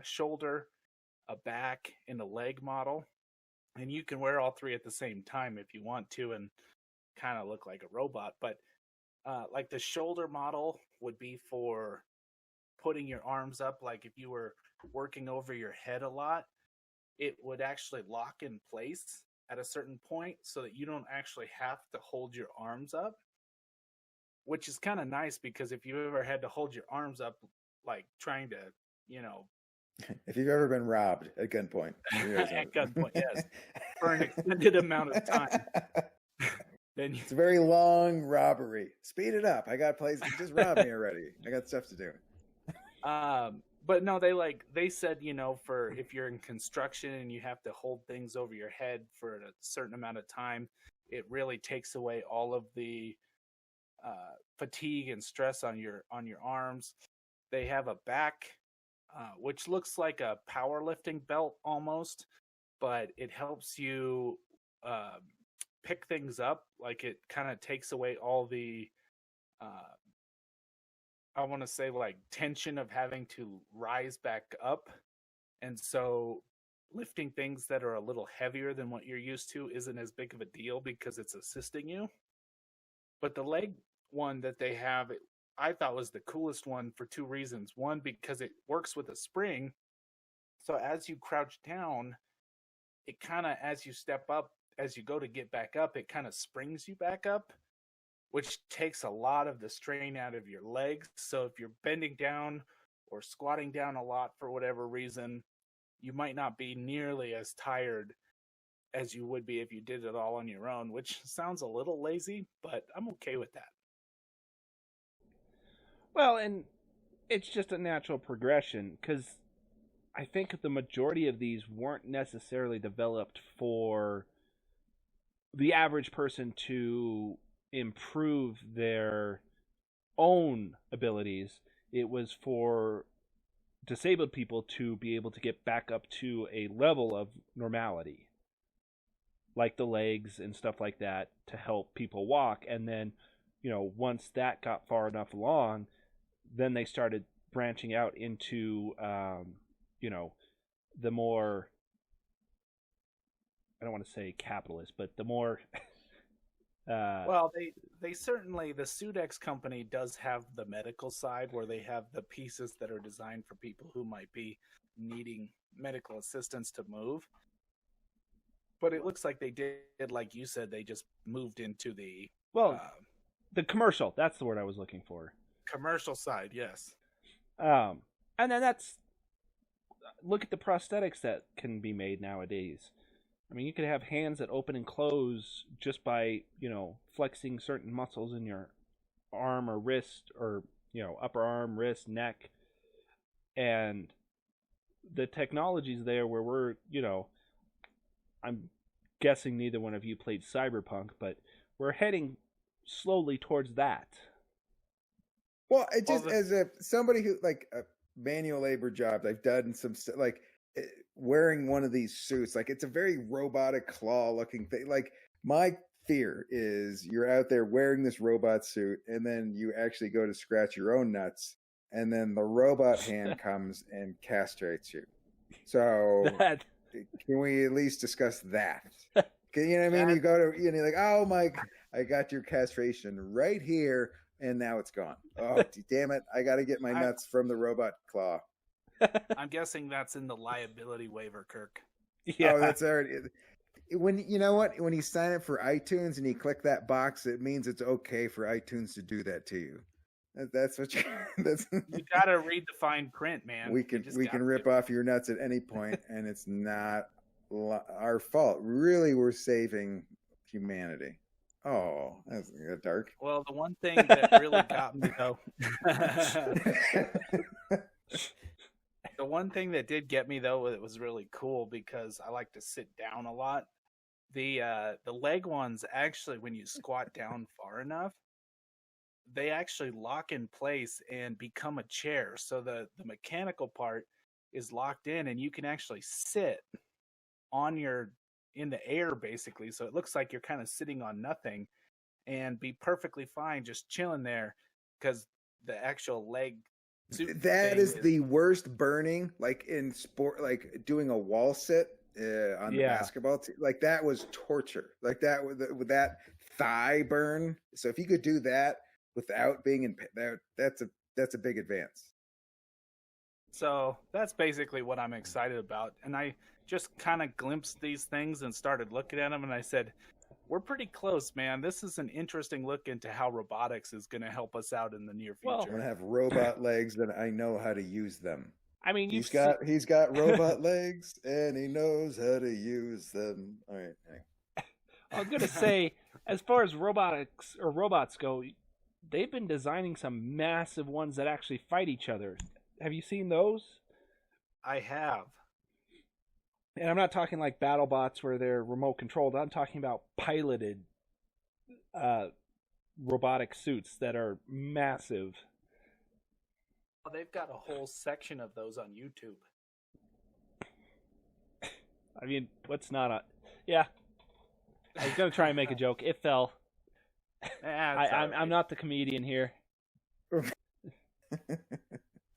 shoulder, a back, and a leg model. And you can wear all 3 at the same time if you want to and kind of look like a robot. But like the shoulder model would be for putting your arms up. Like if you were working over your head a lot, it would actually lock in place at a certain point so that you don't actually have to hold your arms up. Which is kind of nice because if you ever had to hold your arms up, like trying to, if you've ever been robbed at gunpoint, at gunpoint, yes, for an extended amount of time, then it's a very long robbery. Speed it up. I got places. Just rob me already. I got stuff to do. But no, they said, for if you're in construction and you have to hold things over your head for a certain amount of time, it really takes away all of the fatigue and stress on your arms. They have a back, which looks like a powerlifting belt almost, but it helps you pick things up. Like it kind of takes away all the, I want to say like tension of having to rise back up. And so lifting things that are a little heavier than what you're used to isn't as big of a deal because it's assisting you. But the leg one that they have, I thought was the coolest one for 2 reasons. One, because it works with a spring. So as you crouch down, it kind of, as you step up, as you go to get back up, it kind of springs you back up, which takes a lot of the strain out of your legs. So if you're bending down or squatting down a lot for whatever reason, you might not be nearly as tired as you would be if you did it all on your own, which sounds a little lazy, but I'm okay with that. Well, and it's just a natural progression, because I think the majority of these weren't necessarily developed for the average person to improve their own abilities. It was for disabled people to be able to get back up to a level of normality, like the legs and stuff like that, to help people walk. And then, once that got far enough along, then they started branching out into, the more, I don't want to say capitalist, but the more well, they certainly, the Sudex company does have the medical side where they have the pieces that are designed for people who might be needing medical assistance to move. But it looks like they did, like you said, they just moved into the the commercial. That's the word I was looking for. Commercial side, yes. And then look at the prosthetics that can be made nowadays. I mean, you could have hands that open and close just by, flexing certain muscles in your arm or wrist, or, upper arm, wrist, neck. And the technology's there where we're, I'm guessing neither one of you played Cyberpunk, but we're heading slowly towards that. Well, it just, as somebody who, like, manual labor jobs, I've done some, like, wearing one of these suits, like, it's a very robotic claw looking thing. Like, my fear is you're out there wearing this robot suit and then you actually go to scratch your own nuts and then the robot hand comes and castrates you. So can we at least discuss that? You know what I mean? You go to, you're like, oh my, I got your castration right here and now it's gone. Oh, damn it. I got to get my nuts from the robot claw. I'm guessing that's in the liability waiver, Kirk. Yeah. Oh, that's already. When you know what? When you sign up for iTunes and you click that box, it means it's okay for iTunes to do that to you. That's what you. That's. You gotta read the fine print, man. We can rip off your nuts at any point, and it's not our fault. Really, we're saving humanity. Oh, that's dark. Well, the one thing that really got me though. The one thing that did get me though, it was really cool because I like to sit down a lot. The leg ones actually, when you squat down far enough, they actually lock in place and become a chair. So the mechanical part is locked in, and you can actually sit in the air basically. So it looks like you're kind of sitting on nothing, and be perfectly fine just chilling there because the actual leg. That is the worst burning, like in sport, like doing a wall sit on the basketball team. Like that was torture. Like that with that thigh burn. So if you could do that without being in that's a big advance. So that's basically what I'm excited about. And I just kind of glimpsed these things and started looking at them, and I said, we're pretty close, man. This is an interesting look into how robotics is going to help us out in the near future. Well, I'm going to have robot legs and I know how to use them. I mean, he's got robot legs and he knows how to use them. All right. I was going to say, as far as robots go, they've been designing some massive ones that actually fight each other. Have you seen those? I have. And I'm not talking like battle bots where they're remote controlled. I'm talking about piloted robotic suits that are massive. Well, they've got a whole section of those on YouTube. I mean, what's not a... Yeah. I was going to try and make a joke. It fell. I'm not the comedian here.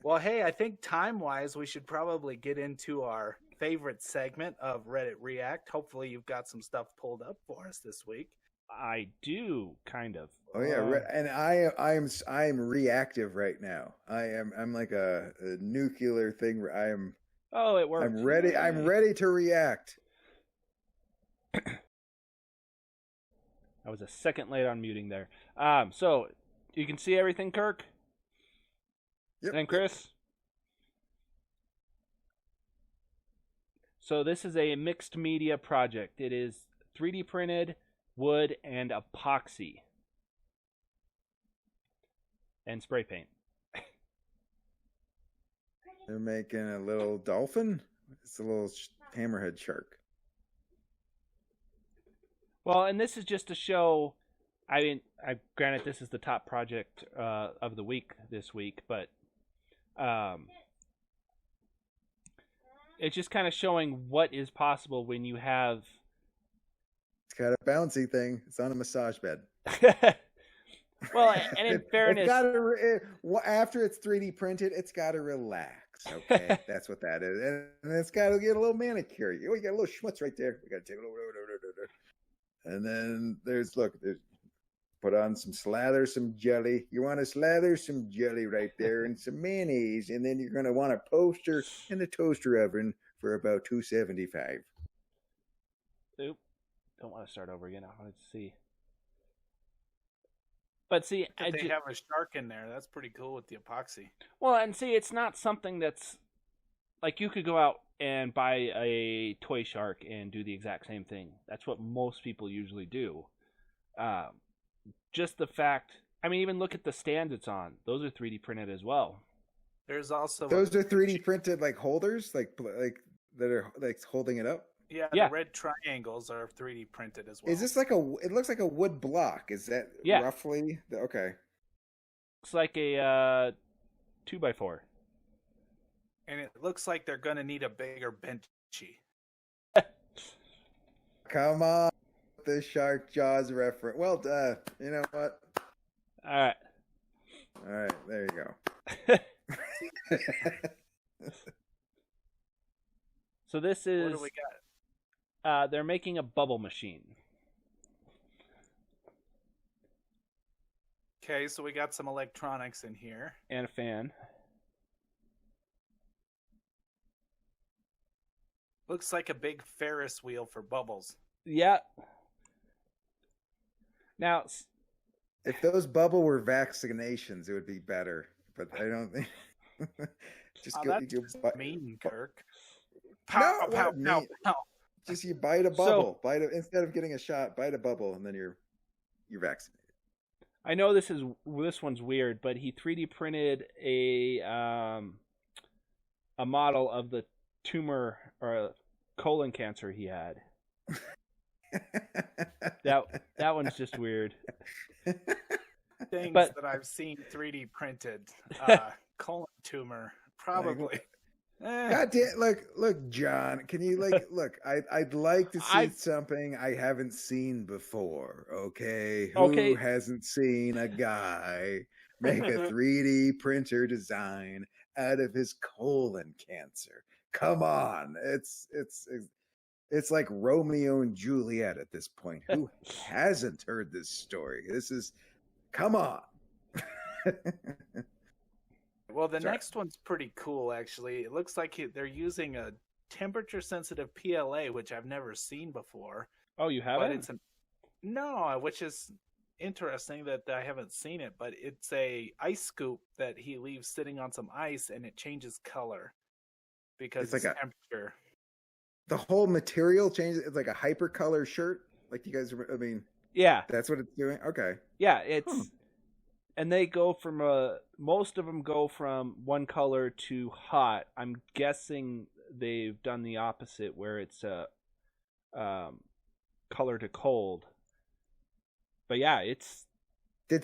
Well, hey, I think time-wise, we should probably get into our favorite segment of Reddit React. Hopefully you've got some stuff pulled up for us this week. I do, kind of. Oh yeah, and I'm reactive right now. I'm like a nuclear thing where Oh, it works. I'm ready. I'm ready to react. I was a second late on muting there. So you can see everything, Kirk? Yep. And Chris? So this is a mixed media project. It is 3D printed, wood, and epoxy. And spray paint. They're making a little dolphin. It's a little hammerhead shark. Well, and this is just to show... granted, this is the top project of the week this week, but It's just kind of showing what is possible when you have. It's got a bouncy thing. It's on a massage bed. Well, and in fairness, after it's 3D printed, it's got to relax. Okay, that's what that is, and it's got to get a little manicure. You got a little schmutz right there. We got to take a little, and then there's put on some slather, some jelly. You want to slather some jelly right there, and some mayonnaise, and then you're going to want a toaster in the toaster oven for about 275. Oop! Don't want to start over again. Let's see. But see, they have a shark in there. That's pretty cool with the epoxy. Well, and see, it's not something that's like you could go out and buy a toy shark and do the exact same thing. That's what most people usually do. Just the fact, I mean, even look at the stand it's on. Those are 3D printed as well. There's also those are 3D printed like holders, like that are like holding it up. Yeah, the red triangles are 3D printed as well. Is this like it looks like a wood block. Is that roughly? Okay. Looks like a 2x4. And it looks like they're going to need a bigger benchy. Come on. The Shark Jaws reference. Well, you know what? All right, there you go. So this is... What do we got? They're making a bubble machine. Okay, so we got some electronics in here. And a fan. Looks like a big Ferris wheel for bubbles. Yeah. Now... If those bubble were vaccinations, it would be better. But I don't think... That's mean, Kirk. Pow, pow, pow, pow. Just you bite a bubble. Instead of getting a shot, bite a bubble, and then you're vaccinated. I know this one's weird, but he 3D printed a model of the tumor or colon cancer he had. that one's just weird. Things that I've seen 3D printed. Colon tumor, probably. God damn! Look, John. Can you look? I'd like to see something I haven't seen before. Okay, who hasn't seen a guy make a 3D printer design out of his colon cancer? Come on, it's like Romeo and Juliet at this point. Who hasn't heard this story? Come on. Well, the next one's pretty cool, actually. It looks like they're using a temperature-sensitive PLA, which I've never seen before. Oh, you haven't? No, which is interesting that I haven't seen it, but it's a ice scoop that he leaves sitting on some ice, and it changes color because it's temperature. The whole material changes. It's like a hypercolor shirt. Like you guys, I mean... Yeah. That's what it's doing? Okay. Yeah, it's... And they go from most of them go from one color to hot. I'm guessing they've done the opposite, where it's color to cold. But yeah, it's.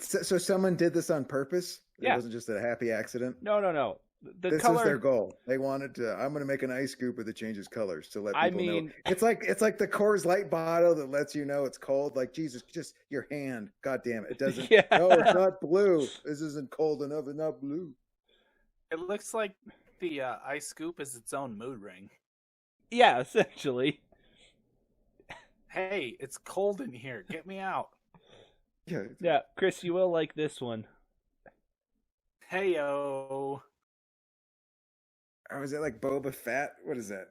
So someone did this on purpose? Yeah. It wasn't just a happy accident? No. This is their goal. They wanted to. I'm going to make an ice scoop that changes colors to let people know. It's like the Coors Light bottle that lets you know it's cold. Like Jesus, just your hand. God damn it! It doesn't. Yeah. No, it's not blue. This isn't cold enough. It's not blue. It looks like the ice scoop is its own mood ring. Yeah, essentially. Hey, it's cold in here. Get me out. Yeah, Chris, you will like this one. Hey-o. Oh, is it like Boba Fett? What is that?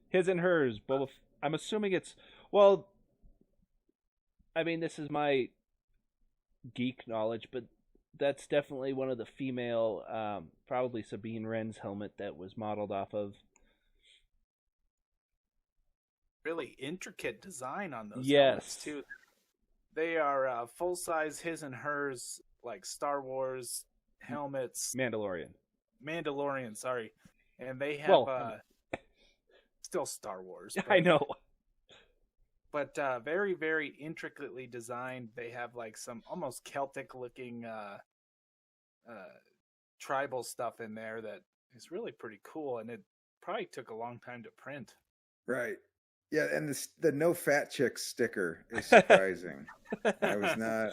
His and hers. I'm assuming it's... Well, I mean, this is my geek knowledge, but that's definitely one of the female, probably Sabine Wren's helmet that was modeled off of. Really intricate design on those helmets, too. They are full-size his and hers, like Star Wars helmets. Mandalorian, sorry. And they have still Star Wars. But, I know. But very, very intricately designed. They have like some almost Celtic looking tribal stuff in there that is really pretty cool, and it probably took a long time to print. Right. Yeah, and the no fat chick sticker is surprising. I was not.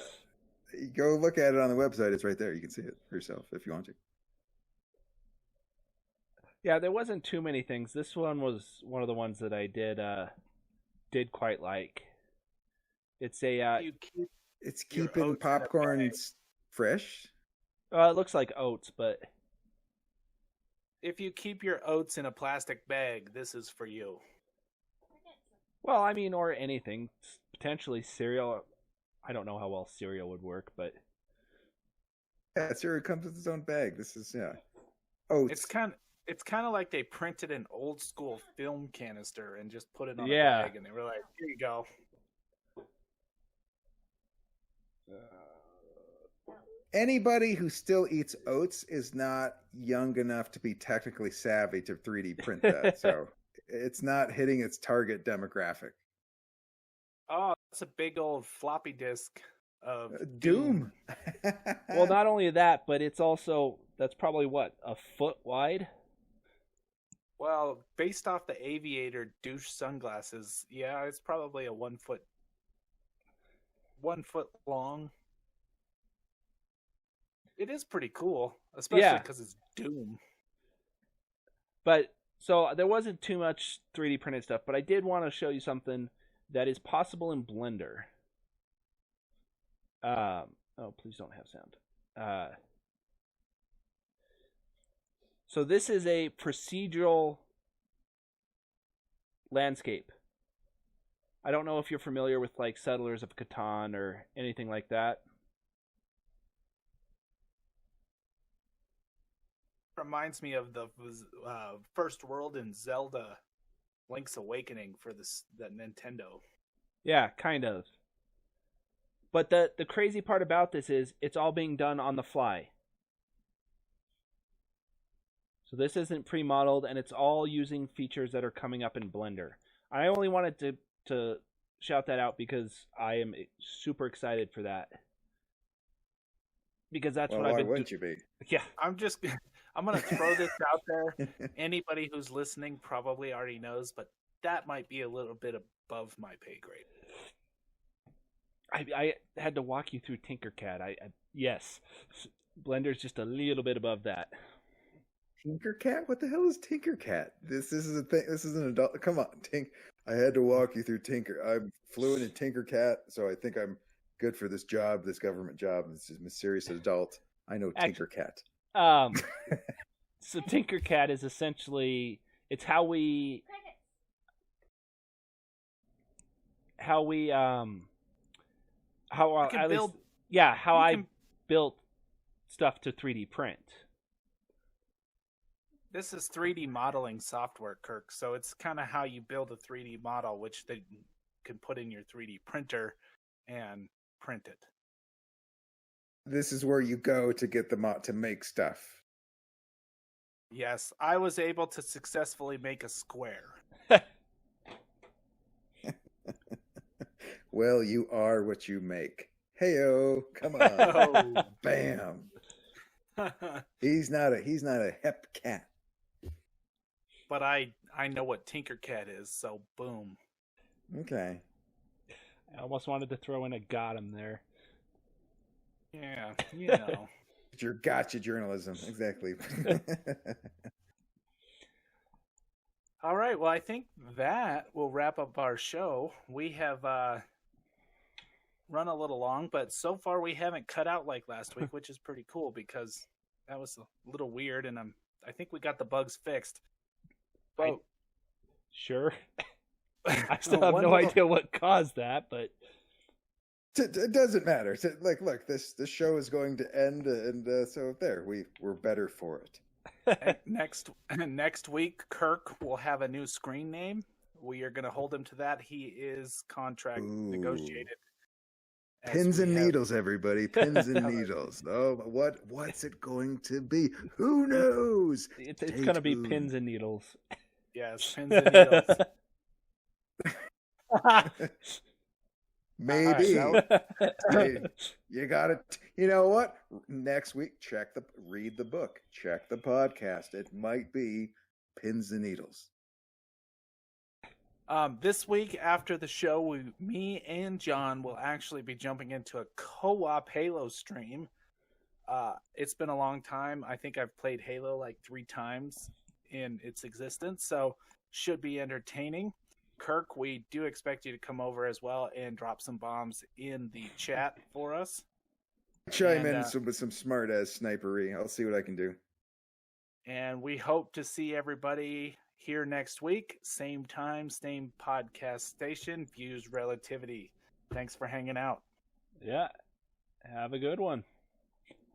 Go look at it on the website. It's right there. You can see it for yourself if you want to. Yeah, there wasn't too many things. This one was one of the ones that I did quite like. It's a it's keeping popcorns fresh. it looks like oats, but if you keep your oats in a plastic bag, this is for you. well, I mean, or anything, potentially cereal. I don't know how well cereal would work, but Yeah, cereal comes with its own bag. This is oats. It's kind of like they printed an old school film canister and just put it on a Yeah. bag, and they were like, "Here you go." Anybody who still eats oats is not young enough to be technically savvy to 3D print that. So it's not hitting its target demographic. Oh, that's a big old floppy disk of Doom. well, not only that, but it's also that's probably what, a foot wide. Well, based off the aviator douche sunglasses, yeah, it's probably a 1 foot long. It is pretty cool, especially because it's Doom. But so there wasn't too much 3D printed stuff, but I did want to show you something that is possible in Blender. Oh, please don't have sound. So this is a procedural landscape. I don't know if you're familiar with like Settlers of Catan or anything like that. Reminds me of the first world in Zelda Link's Awakening for the Nintendo. Yeah, kind of. But the crazy part about this is it's all being done on the fly. So this isn't pre-modeled, and it's all using features that are coming up in Blender. I only wanted to shout that out because I am super excited for that. Because that's what I've been. Why wouldn't you be? Yeah, I'm going to throw this out there. Anybody who's listening probably already knows, but that might be a little bit above my pay grade. I had to walk you through Tinkercad. Yes, Blender's just a little bit above that. Tinkercad? What the hell is Tinkercad? This is a thing. This is an adult. Come on, I had to walk you through Tinker. I'm fluent in Tinkercad, so I think I'm good for this job, this government job. This is a mysterious adult. I know Tinkercad. So Tinkercad is essentially how I built stuff to 3D print. This is 3D modeling software, Kirk. So it's kind of how you build a 3D model, which they can put in your 3D printer and print it. This is where you go to get to make stuff. Yes, I was able to successfully make a square. Well, you are what you make. Heyo, come on. Oh. Bam. He's not a hep cat. But I know what Tinkercad is, so boom. Okay. I almost wanted to throw in a got him there. Yeah, you know. Your gotcha journalism, exactly. All right, well, I think that will wrap up our show. We have run a little long, but so far we haven't cut out like last week, which is pretty cool because that was a little weird, and I think we got the bugs fixed. But sure. I still have no idea what caused that, but it doesn't matter. Look, this show is going to end, and so there we're better for it. Next week, Kirk will have a new screen name. We are going to hold him to that. He is contract negotiated. Pins and needles, everybody. Pins and needles. Oh, what's it going to be? Who knows? It's going to be pins and needles. Yes, pins and needles. Maybe. All right, Hey, you got it. You know what? Next week, read the book, check the podcast. It might be Pins and Needles. This week after the show, me and John will actually be jumping into a co-op Halo stream. It's been a long time. I think I've played Halo like 3 times in its existence, so should be entertaining. Kirk, we do expect you to come over as well and drop some bombs in the chat for us. Chime in with some smart ass snipery. I'll see what I can do. And we hope to see everybody here next week. Same time, same podcast station, Fuzed Relativity. Thanks for hanging out. Yeah. Have a good one.